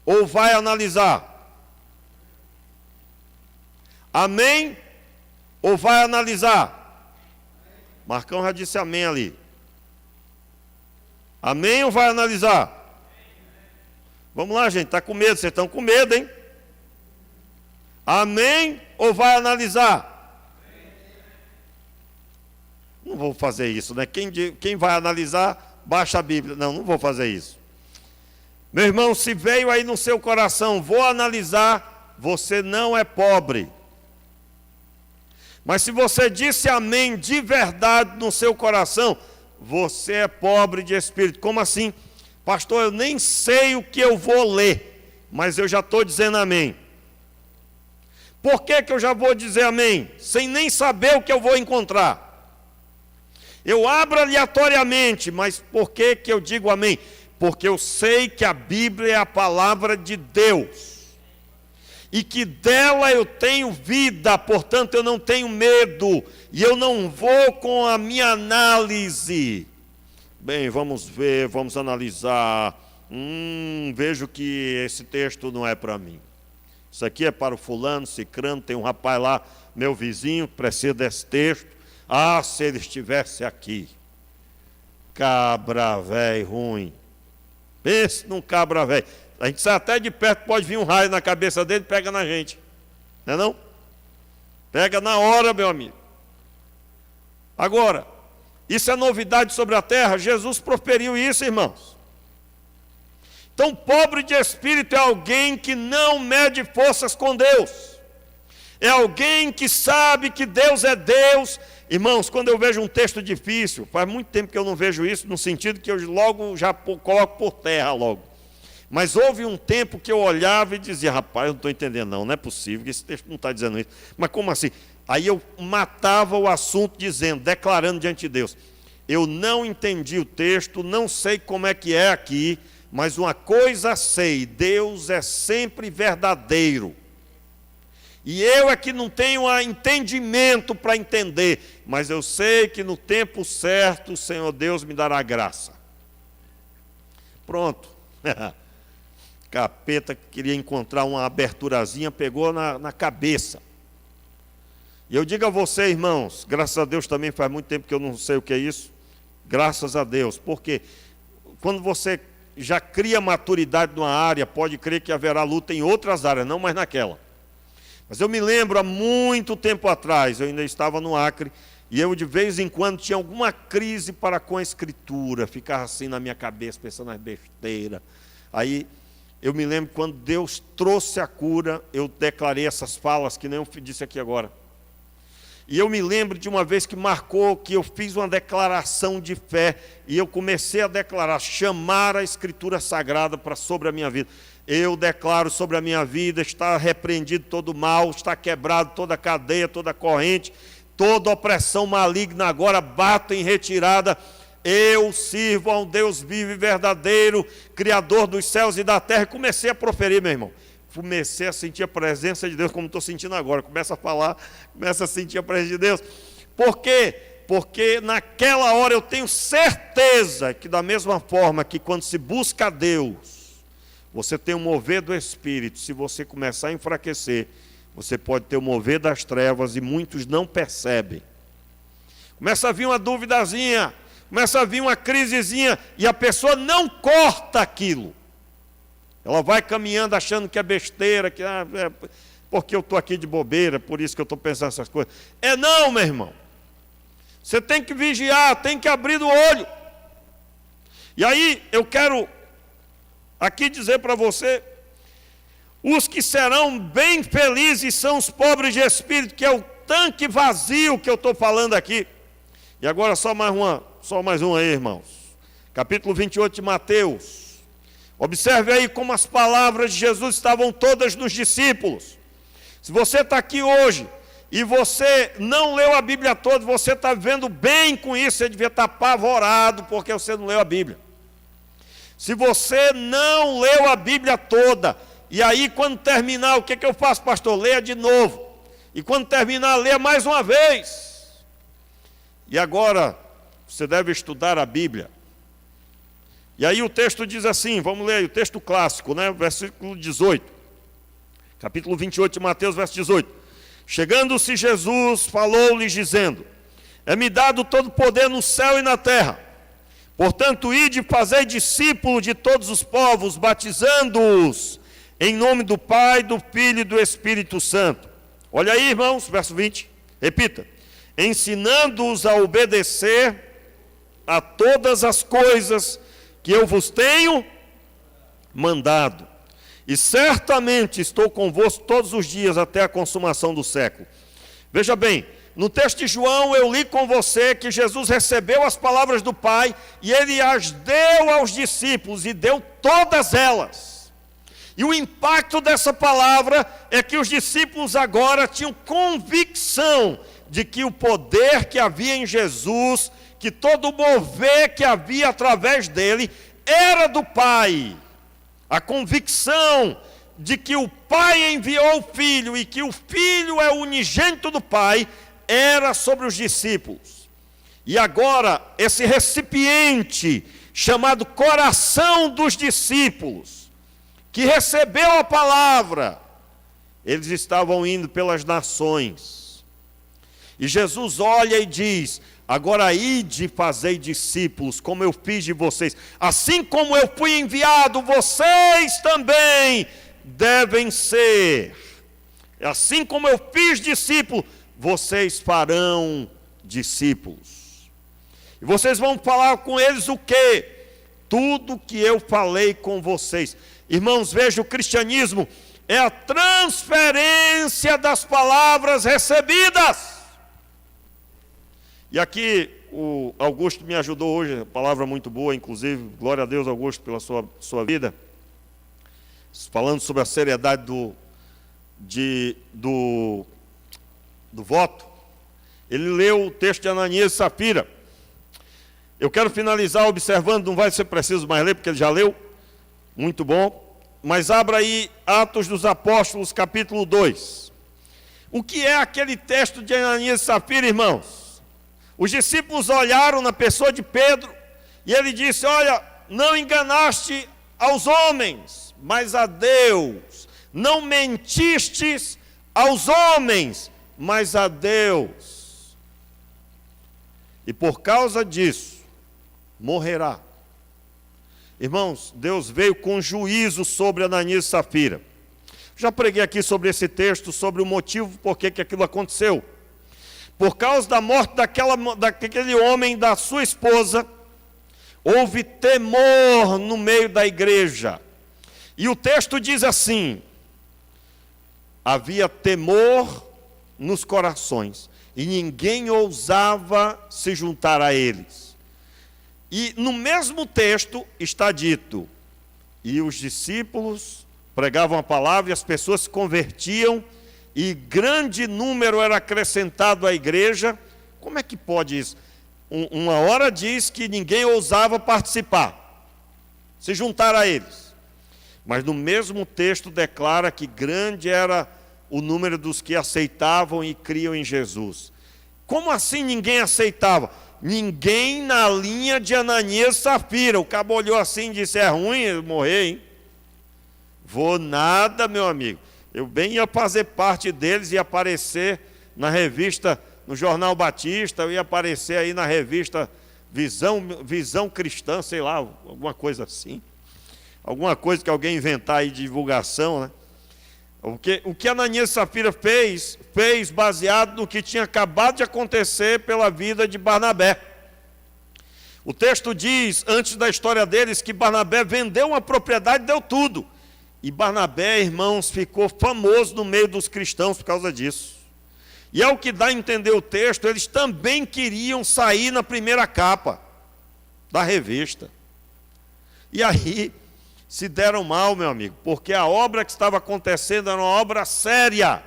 ou vai analisar? Amém ou vai analisar? Marcão já disse amém ali. Amém ou vai analisar? Vamos lá, gente, está com medo, vocês estão com medo, hein? Amém ou vai analisar? Não vou fazer isso, né? Quem vai analisar, baixa a Bíblia. Não vou fazer isso. Meu irmão, se veio aí no seu coração, vou analisar, você não é pobre. Mas se você disse amém de verdade no seu coração, você é pobre de espírito. Como assim? Pastor, eu nem sei o que eu vou ler, mas eu já estou dizendo amém. Por que eu já vou dizer amém? Sem nem saber o que eu vou encontrar. Eu abro aleatoriamente, mas por que eu digo amém? Porque eu sei que a Bíblia é a palavra de Deus. E que dela eu tenho vida, portanto eu não tenho medo. E eu não vou com a minha análise. Bem, vamos ver, vamos analisar. Vejo que esse texto não é para mim. Isso aqui é para o fulano, cicrano, tem um rapaz lá, meu vizinho, que precisa desse texto. Se ele estivesse aqui. Cabra velho ruim. Pense num cabra velho. A gente sai até de perto, pode vir um raio na cabeça dele e pega na gente. Não é não? Pega na hora, meu amigo. Agora, isso é novidade sobre a terra? Jesus proferiu isso, irmãos. Então, pobre de espírito é alguém que não mede forças com Deus. É alguém que sabe que Deus é Deus. Irmãos, quando eu vejo um texto difícil, faz muito tempo que eu não vejo isso, no sentido que eu logo já coloco por terra logo. Mas houve um tempo que eu olhava e dizia, rapaz, eu não estou entendendo não é possível que esse texto não está dizendo isso. Mas como assim? Aí eu matava o assunto dizendo, declarando diante de Deus, eu não entendi o texto, não sei como é que é aqui, mas uma coisa sei, Deus é sempre verdadeiro. E eu é que não tenho entendimento para entender, mas eu sei que no tempo certo o Senhor Deus me dará graça. Pronto. Capeta que queria encontrar uma aberturazinha, pegou na cabeça. E eu digo a você, irmãos, graças a Deus também faz muito tempo que eu não sei o que é isso. Graças a Deus, porque quando você já cria maturidade numa área, pode crer que haverá luta em outras áreas, não mais naquela. Mas eu me lembro, há muito tempo atrás, eu ainda estava no Acre, e eu de vez em quando tinha alguma crise para com a escritura, ficava assim na minha cabeça, pensando nas besteiras. Aí, eu me lembro quando Deus trouxe a cura, eu declarei essas falas que nem eu disse aqui agora. E eu me lembro de uma vez que marcou, que eu fiz uma declaração de fé, e eu comecei a declarar, chamar a Escritura Sagrada para sobre a minha vida. Eu declaro sobre a minha vida, está repreendido todo mal, está quebrado toda cadeia, toda corrente, toda opressão maligna agora bato em retirada. Eu sirvo a um Deus vivo e verdadeiro, Criador dos céus e da terra. E comecei a proferir, meu irmão. Comecei a sentir a presença de Deus, como estou sentindo agora. Começa a falar, começa a sentir a presença de Deus. Por quê? Porque naquela hora eu tenho certeza que da mesma forma que quando se busca a Deus, você tem o mover do Espírito. Se você começar a enfraquecer, você pode ter o mover das trevas e muitos não percebem. Começa a vir uma duvidazinha, começa a vir uma crisezinha e a pessoa não corta aquilo. Ela vai caminhando achando que é besteira, que porque eu estou aqui de bobeira, por isso que eu estou pensando essas coisas. Não, meu irmão. Você tem que vigiar, tem que abrir o olho. E aí eu quero aqui dizer para você, os que serão bem felizes são os pobres de espírito, que é o tanque vazio que eu estou falando aqui. E agora só mais uma aí, irmãos. Capítulo 28 de Mateus. Observe aí como as palavras de Jesus estavam todas nos discípulos. Se você está aqui hoje e você não leu a Bíblia toda, você está vendo bem com isso, você devia estar apavorado porque você não leu a Bíblia. Se você não leu a Bíblia toda, e aí quando terminar, o que eu faço, pastor? Leia de novo. E quando terminar, leia mais uma vez. E agora, você deve estudar a Bíblia. E aí o texto diz assim, vamos ler o texto clássico, né? Versículo 18. Capítulo 28 de Mateus, verso 18. Chegando-se Jesus, falou-lhes dizendo: é-me dado todo poder no céu e na terra. Portanto, ide e fazei discípulos de todos os povos, batizando-os em nome do Pai, do Filho e do Espírito Santo. Olha aí, irmãos, verso 20. Repita. Ensinando-os a obedecer a todas as coisas que eu vos tenho mandado. E certamente estou convosco todos os dias até a consumação do século. Veja bem, no texto de João eu li com você que Jesus recebeu as palavras do Pai e ele as deu aos discípulos e deu todas elas. E o impacto dessa palavra é que os discípulos agora tinham convicção de que o poder que havia em Jesus, que todo o mover que havia através dele, era do Pai. A convicção de que o Pai enviou o Filho e que o Filho é o unigênito do Pai, era sobre os discípulos. E agora, esse recipiente, chamado coração dos discípulos, que recebeu a palavra, eles estavam indo pelas nações. E Jesus olha e diz: agora ide e fazei discípulos, como eu fiz de vocês. Assim como eu fui enviado, vocês também devem ser. Assim como eu fiz discípulo, vocês farão discípulos. E vocês vão falar com eles o quê? Tudo que eu falei com vocês. Irmãos, veja, o cristianismo é a transferência das palavras recebidas. E aqui o Augusto me ajudou hoje, palavra muito boa, inclusive, glória a Deus, Augusto, pela sua vida, falando sobre a seriedade do voto. Ele leu o texto de Ananias e Safira. Eu quero finalizar observando, não vai ser preciso mais ler, porque ele já leu, muito bom, mas abra aí Atos dos Apóstolos, capítulo 2. O que é aquele texto de Ananias e Safira, irmãos? Os discípulos olharam na pessoa de Pedro e ele disse: olha, não enganaste aos homens, mas a Deus. Não mentistes aos homens, mas a Deus. E por causa disso, morrerá. Irmãos, Deus veio com juízo sobre Ananias e Safira. Já preguei aqui sobre esse texto, sobre o motivo por que aquilo aconteceu. Por causa da morte daquele homem, da sua esposa, houve temor no meio da igreja. E o texto diz assim: havia temor nos corações, e ninguém ousava se juntar a eles. E no mesmo texto está dito: e os discípulos pregavam a palavra, e as pessoas se convertiam, e grande número era acrescentado à igreja. Como é que pode isso? Uma hora diz que ninguém ousava participar, se juntar a eles. Mas no mesmo texto declara que grande era o número dos que aceitavam e criam em Jesus. Como assim ninguém aceitava? Ninguém na linha de Ananias e Safira. O cabo olhou assim e disse: é ruim eu morrer, hein? Vou nada, meu amigo. Eu bem ia fazer parte deles, ia aparecer na revista, no Jornal Batista, eu ia aparecer aí na revista Visão Cristã, sei lá, alguma coisa assim. Alguma coisa que alguém inventar aí de divulgação, né? O que Ananias e Safira fez baseado no que tinha acabado de acontecer pela vida de Barnabé. O texto diz, antes da história deles, que Barnabé vendeu uma propriedade e deu tudo. E Barnabé, irmãos, ficou famoso no meio dos cristãos por causa disso. E ao que dá a entender o texto, eles também queriam sair na primeira capa da revista. E aí se deram mal, meu amigo, porque a obra que estava acontecendo era uma obra séria.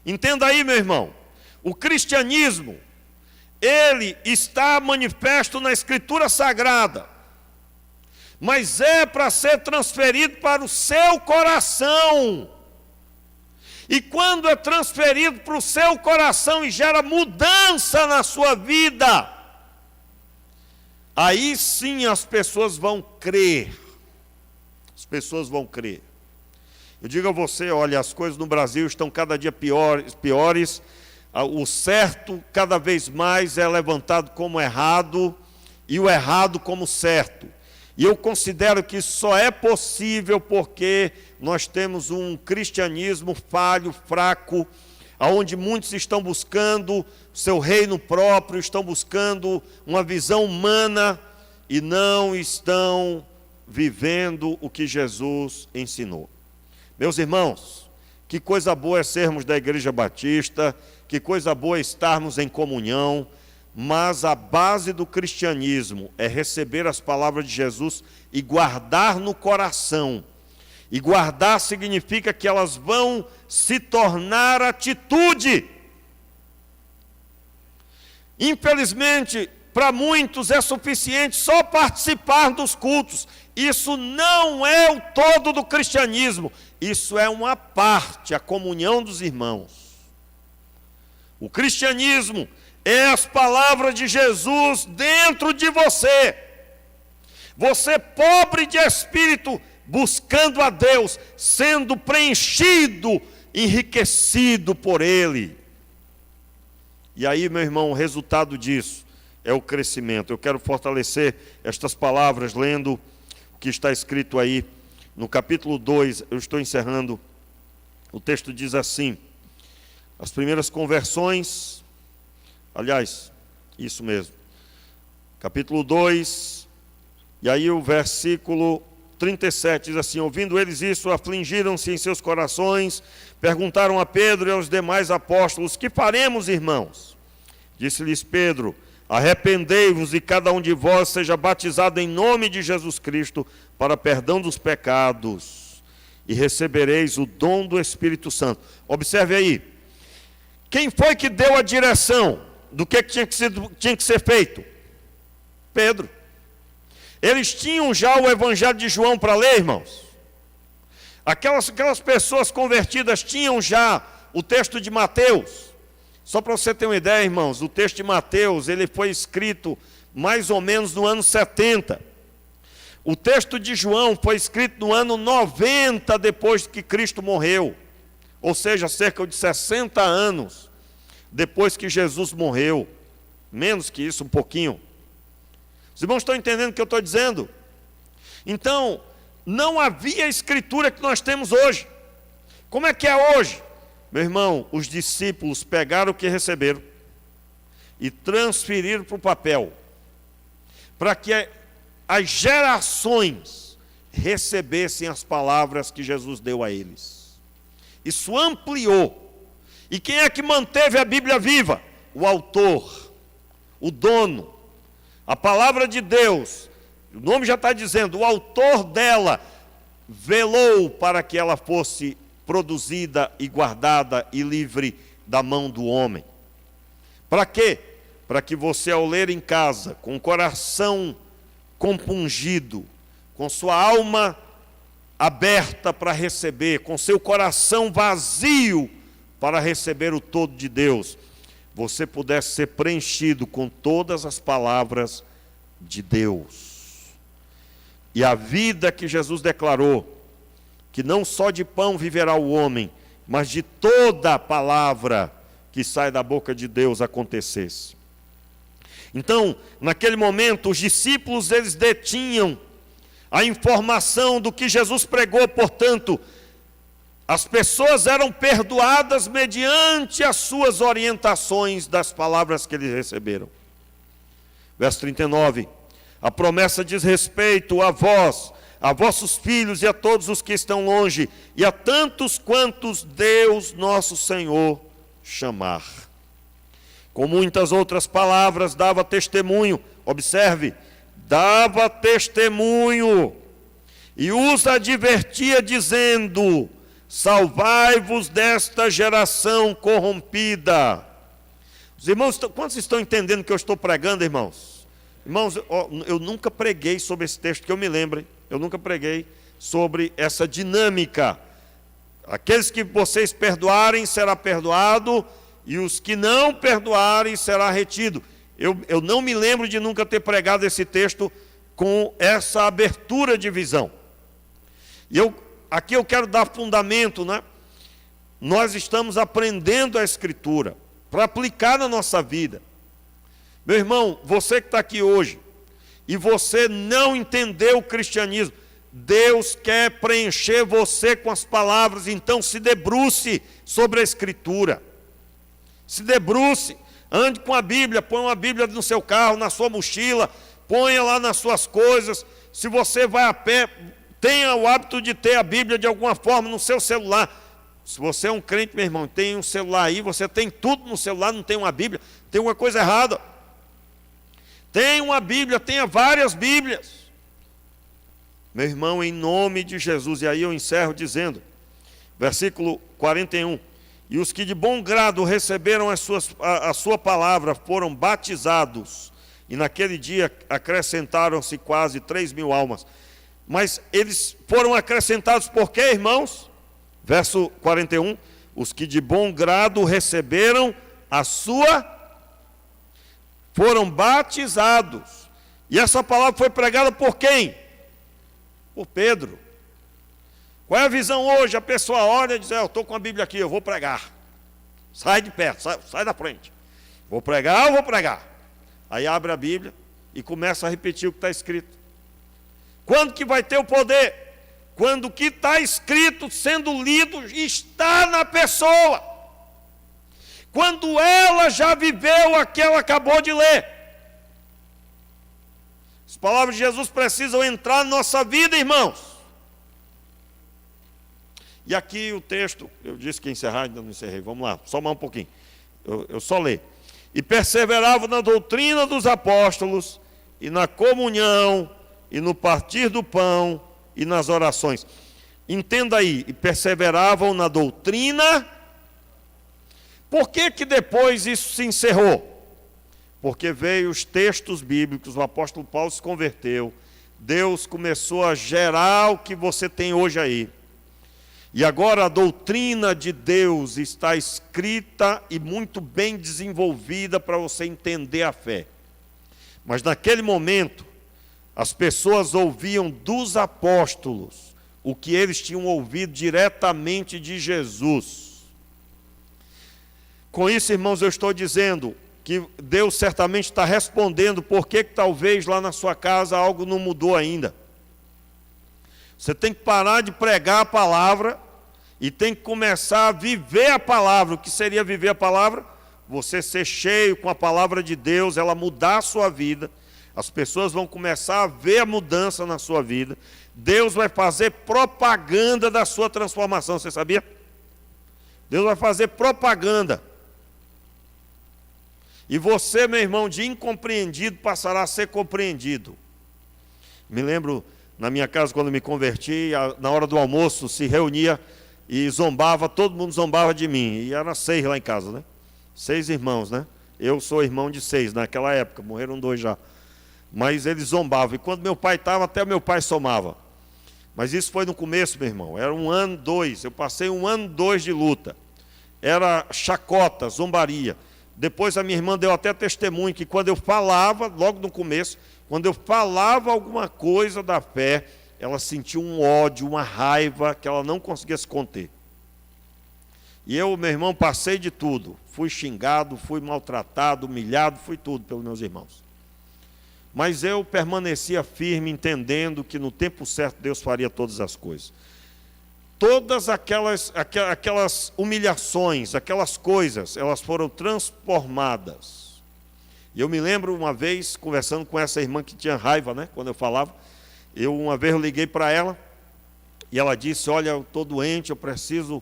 Entenda aí, meu irmão, o cristianismo, ele está manifesto na Escritura Sagrada, mas é para ser transferido para o seu coração. E quando é transferido para o seu coração e gera mudança na sua vida, aí sim as pessoas vão crer. As pessoas vão crer. Eu digo a você, olha, as coisas no Brasil estão cada dia piores. O certo cada vez mais é levantado como errado e o errado como certo. E eu considero que isso só é possível porque nós temos um cristianismo falho, fraco, onde muitos estão buscando seu reino próprio, estão buscando uma visão humana e não estão vivendo o que Jesus ensinou. Meus irmãos, que coisa boa é sermos da Igreja Batista, que coisa boa é estarmos em comunhão, mas a base do cristianismo é receber as palavras de Jesus e guardar no coração. E guardar significa que elas vão se tornar atitude. Infelizmente, para muitos é suficiente só participar dos cultos. Isso não é o todo do cristianismo. Isso é uma parte, a comunhão dos irmãos. O cristianismo é as palavras de Jesus dentro de você. Você pobre de espírito, buscando a Deus, sendo preenchido, enriquecido por Ele. E aí, meu irmão, o resultado disso é o crescimento. Eu quero fortalecer estas palavras lendo o que está escrito aí no capítulo 2, eu estou encerrando. O texto diz assim: as primeiras conversões, aliás, isso mesmo, capítulo 2, e aí o versículo 37 diz assim: ouvindo eles isso, afligiram-se em seus corações, perguntaram a Pedro e aos demais apóstolos: que faremos, irmãos? Disse-lhes Pedro: arrependei-vos e cada um de vós seja batizado em nome de Jesus Cristo para perdão dos pecados, e recebereis o dom do Espírito Santo. Observe aí, quem foi que deu a direção do que tinha que ser feito? Pedro. Eles tinham já o Evangelho de João para ler, irmãos? Aquelas pessoas convertidas tinham já o texto de Mateus? Só para você ter uma ideia, irmãos, o texto de Mateus, ele foi escrito mais ou menos no ano 70. O texto de João foi escrito no ano 90 depois que Cristo morreu. Ou seja, cerca de 60 anos depois que Jesus morreu. Menos que isso, um pouquinho. Os irmãos estão entendendo o que eu estou dizendo? Então, não havia a escritura que nós temos hoje. Como é que é hoje? Meu irmão, os discípulos pegaram o que receberam e transferiram para o papel, para que as gerações recebessem as palavras que Jesus deu a eles. Isso ampliou. E quem é que manteve a Bíblia viva? O autor, o dono. A palavra de Deus, o nome já está dizendo, o autor dela velou para que ela fosse produzida e guardada e livre da mão do homem. Para quê? Para que você, ao ler em casa, com o coração compungido, com sua alma aberta para receber, com seu coração vazio para receber o todo de Deus, você pudesse ser preenchido com todas as palavras de Deus. E a vida que Jesus declarou, que não só de pão viverá o homem, mas de toda a palavra que sai da boca de Deus acontecesse. Então, naquele momento, os discípulos, eles detinham a informação do que Jesus pregou, portanto, As pessoas eram perdoadas mediante as suas orientações das palavras que eles receberam. Verso 39. A promessa diz respeito a vós, a vossos filhos e a todos os que estão longe, e a tantos quantos Deus nosso Senhor chamar. Com muitas outras palavras dava testemunho, observe, dava testemunho, e os advertia dizendo: salvai-vos desta geração corrompida. Os irmãos, quantos estão entendendo o que eu estou pregando, irmãos? Irmãos, eu nunca preguei sobre esse texto que eu me lembre. Eu nunca preguei sobre essa dinâmica. Aqueles que vocês perdoarem será perdoado, e os que não perdoarem será retido. Eu não me lembro de nunca ter pregado esse texto com essa abertura de visão. E aqui eu quero dar fundamento, né? Nós estamos aprendendo a Escritura para aplicar na nossa vida. Meu irmão, você que está aqui hoje, e você não entendeu o cristianismo, Deus quer preencher você com as palavras, então se debruce sobre a Escritura. Se debruce, ande com a Bíblia, põe uma Bíblia no seu carro, na sua mochila, ponha lá nas suas coisas. Se você vai a pé, tenha o hábito de ter a Bíblia de alguma forma no seu celular. Se você é um crente, meu irmão, tem um celular aí, você tem tudo no celular, não tem uma Bíblia, tem uma coisa errada. Tenha uma Bíblia, tenha várias Bíblias. Meu irmão, em nome de Jesus, e aí eu encerro dizendo, versículo 41, e os que de bom grado receberam a sua palavra foram batizados, e naquele dia acrescentaram-se quase 3.000 almas. Mas eles foram acrescentados por quê, irmãos? Verso 41, os que de bom grado receberam a sua, foram batizados. E essa palavra foi pregada por quem? Por Pedro. Qual é a visão hoje? A pessoa olha e diz: eu estou com a Bíblia aqui, eu vou pregar. Sai de perto, sai da frente. Vou pregar, eu vou pregar. Aí abre a Bíblia e começa a repetir o que está escrito. Quando que vai ter o poder? Quando o que está escrito, sendo lido, está na pessoa. Quando ela já viveu o que ela acabou de ler. As palavras de Jesus precisam entrar na nossa vida, irmãos. E aqui o texto, eu disse que ia encerrar, ainda não encerrei. Vamos lá, só mais um pouquinho. Eu só leio. E perseveravam na doutrina dos apóstolos, e na comunhão, e no partir do pão, e nas orações. Entenda aí, e perseveravam na doutrina. Por que que depois isso se encerrou? Porque veio os textos bíblicos, o apóstolo Paulo se converteu, Deus começou a gerar o que você tem hoje aí. E agora a doutrina de Deus está escrita e muito bem desenvolvida para você entender a fé. Mas naquele momento, as pessoas ouviam dos apóstolos o que eles tinham ouvido diretamente de Jesus. Com isso, irmãos, eu estou dizendo que Deus certamente está respondendo por que talvez lá na sua casa algo não mudou ainda. Você tem que parar de pregar a palavra e tem que começar a viver a palavra. O que seria viver a palavra? Você ser cheio com a palavra de Deus, ela mudar a sua vida. As pessoas vão começar a ver a mudança na sua vida. Deus vai fazer propaganda da sua transformação, você sabia? Deus vai fazer propaganda. E você, meu irmão, de incompreendido passará a ser compreendido. Me lembro, na minha casa, quando me converti, na hora do almoço, se reunia e zombava, todo mundo zombava de mim. E era 6 lá em casa, né? 6 irmãos, né? Eu sou irmão de 6 naquela época, morreram 2 já. Mas eles zombavam. E quando meu pai estava, até meu pai somava. Mas isso foi no começo, meu irmão. Era 1 ano, 2. Eu passei 1 ano, 2 de luta. Era chacota, zombaria. Depois a minha irmã deu até testemunho que quando eu falava, logo no começo, quando eu falava alguma coisa da fé, ela sentia um ódio, uma raiva que ela não conseguia se conter. E eu, meu irmão, passei de tudo. Fui xingado, fui maltratado, humilhado, fui tudo pelos meus irmãos. Mas eu permanecia firme, entendendo que no tempo certo Deus faria todas as coisas. todas aquelas humilhações, aquelas coisas, elas foram transformadas. E eu me lembro uma vez, conversando com essa irmã que tinha raiva, né, quando eu falava, uma vez eu liguei para ela, e ela disse, olha, eu estou doente, eu preciso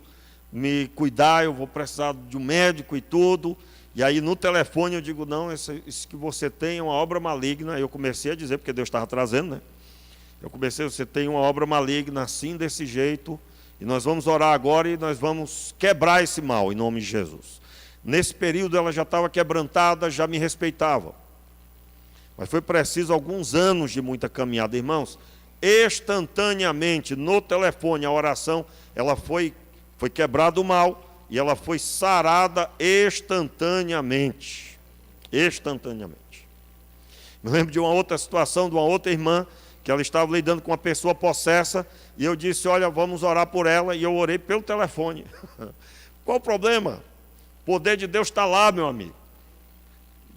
me cuidar, eu vou precisar de um médico e tudo. E aí no telefone eu digo, não, isso que você tem é uma obra maligna. Eu comecei a dizer, porque Deus estava trazendo, né? Você tem uma obra maligna assim, desse jeito, e nós vamos orar agora e nós vamos quebrar esse mal, em nome de Jesus. Nesse período ela já estava quebrantada, já me respeitava. Mas foi preciso alguns anos de muita caminhada, irmãos. Instantaneamente, no telefone, a oração, ela foi quebrado o mal e ela foi sarada instantaneamente. Instantaneamente. Me lembro de uma outra situação, de uma outra irmã, que ela estava lidando com uma pessoa possessa, e eu disse, olha, vamos orar por ela, e eu orei pelo telefone. Qual o problema? O poder de Deus está lá, meu amigo.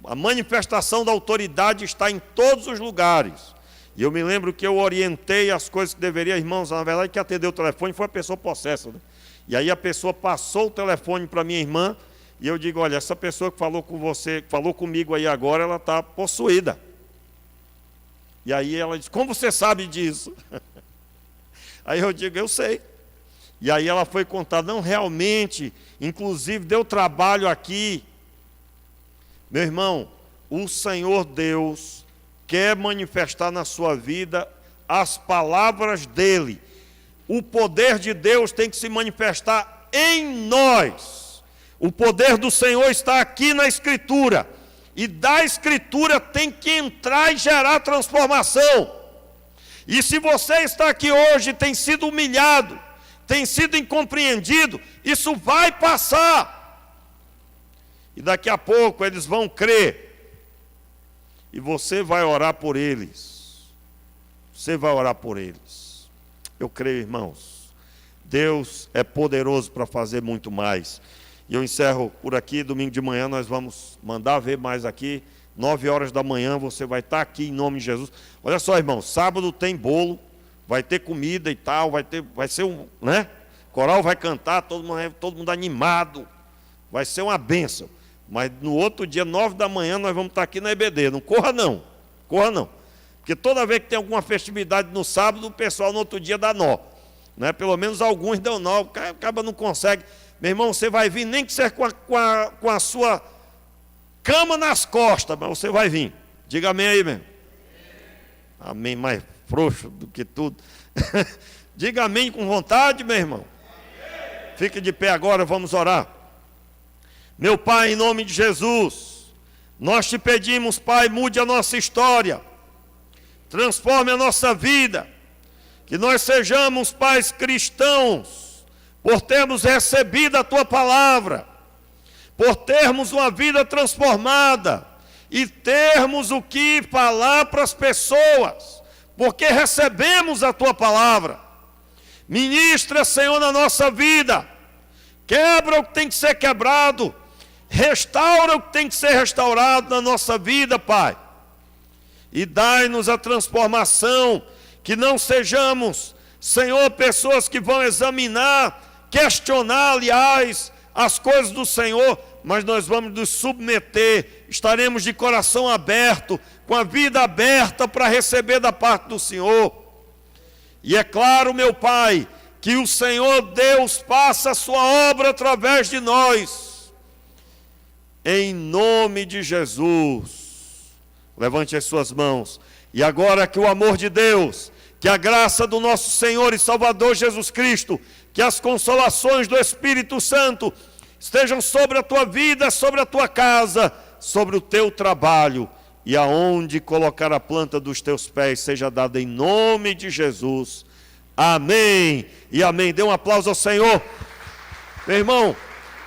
A manifestação da autoridade está em todos os lugares. E eu me lembro que eu orientei as coisas que deveria, irmãos, na verdade, que atendeu o telefone foi a pessoa possessa, né? E aí a pessoa passou o telefone para minha irmã, e eu digo, olha, essa pessoa que falou com você, que falou comigo aí agora, ela está possuída. E aí ela disse, como você sabe disso? Aí eu digo, eu sei. E aí ela foi contar, não, realmente, inclusive deu trabalho aqui. Meu irmão, o Senhor Deus quer manifestar na sua vida as palavras dele. O poder de Deus tem que se manifestar em nós. O poder do Senhor está aqui na Escritura. E da Escritura tem que entrar e gerar transformação. E se você está aqui hoje, tem sido humilhado, tem sido incompreendido, isso vai passar. E daqui a pouco eles vão crer. E você vai orar por eles. Você vai orar por eles. Eu creio, irmãos. Deus é poderoso para fazer muito mais. E eu encerro por aqui. Domingo de manhã nós vamos mandar ver mais aqui. 9 horas da manhã você vai estar aqui em nome de Jesus. Olha só, irmão, sábado tem bolo, vai ter comida e tal, vai ser um, né? Coral vai cantar, todo mundo animado. Vai ser uma bênção. Mas no outro dia, 9 da manhã, nós vamos estar aqui na EBD. Não corra não, corra não. Porque toda vez que tem alguma festividade no sábado, o pessoal no outro dia dá nó. Né? Pelo menos alguns dão nó, acaba não consegue. Meu irmão, você vai vir, nem que seja com a sua cama nas costas, mas você vai vir. Diga amém aí, mesmo. Amém, mais frouxo do que tudo. Diga amém com vontade, meu irmão. Fique de pé agora, vamos orar. Meu Pai, em nome de Jesus, nós te pedimos, Pai, mude a nossa história. Transforme a nossa vida. Que nós sejamos, pais cristãos, por termos recebido a Tua palavra, por termos uma vida transformada e termos o que falar para as pessoas, porque recebemos a Tua palavra. Ministra, Senhor, na nossa vida, quebra o que tem que ser quebrado, restaura o que tem que ser restaurado na nossa vida, Pai, e dai-nos a transformação, que não sejamos, Senhor, pessoas que vão examinar, questionar, aliás, as coisas do Senhor, mas nós vamos nos submeter, estaremos de coração aberto, com a vida aberta para receber da parte do Senhor. E é claro, meu Pai, que o Senhor Deus faça a sua obra através de nós, em nome de Jesus. Levante as suas mãos. E agora que o amor de Deus, que a graça do nosso Senhor e Salvador Jesus Cristo, que as consolações do Espírito Santo estejam sobre a tua vida, sobre a tua casa, sobre o teu trabalho, e aonde colocar a planta dos teus pés seja dada em nome de Jesus. Amém e amém. Dê um aplauso ao Senhor. Meu irmão,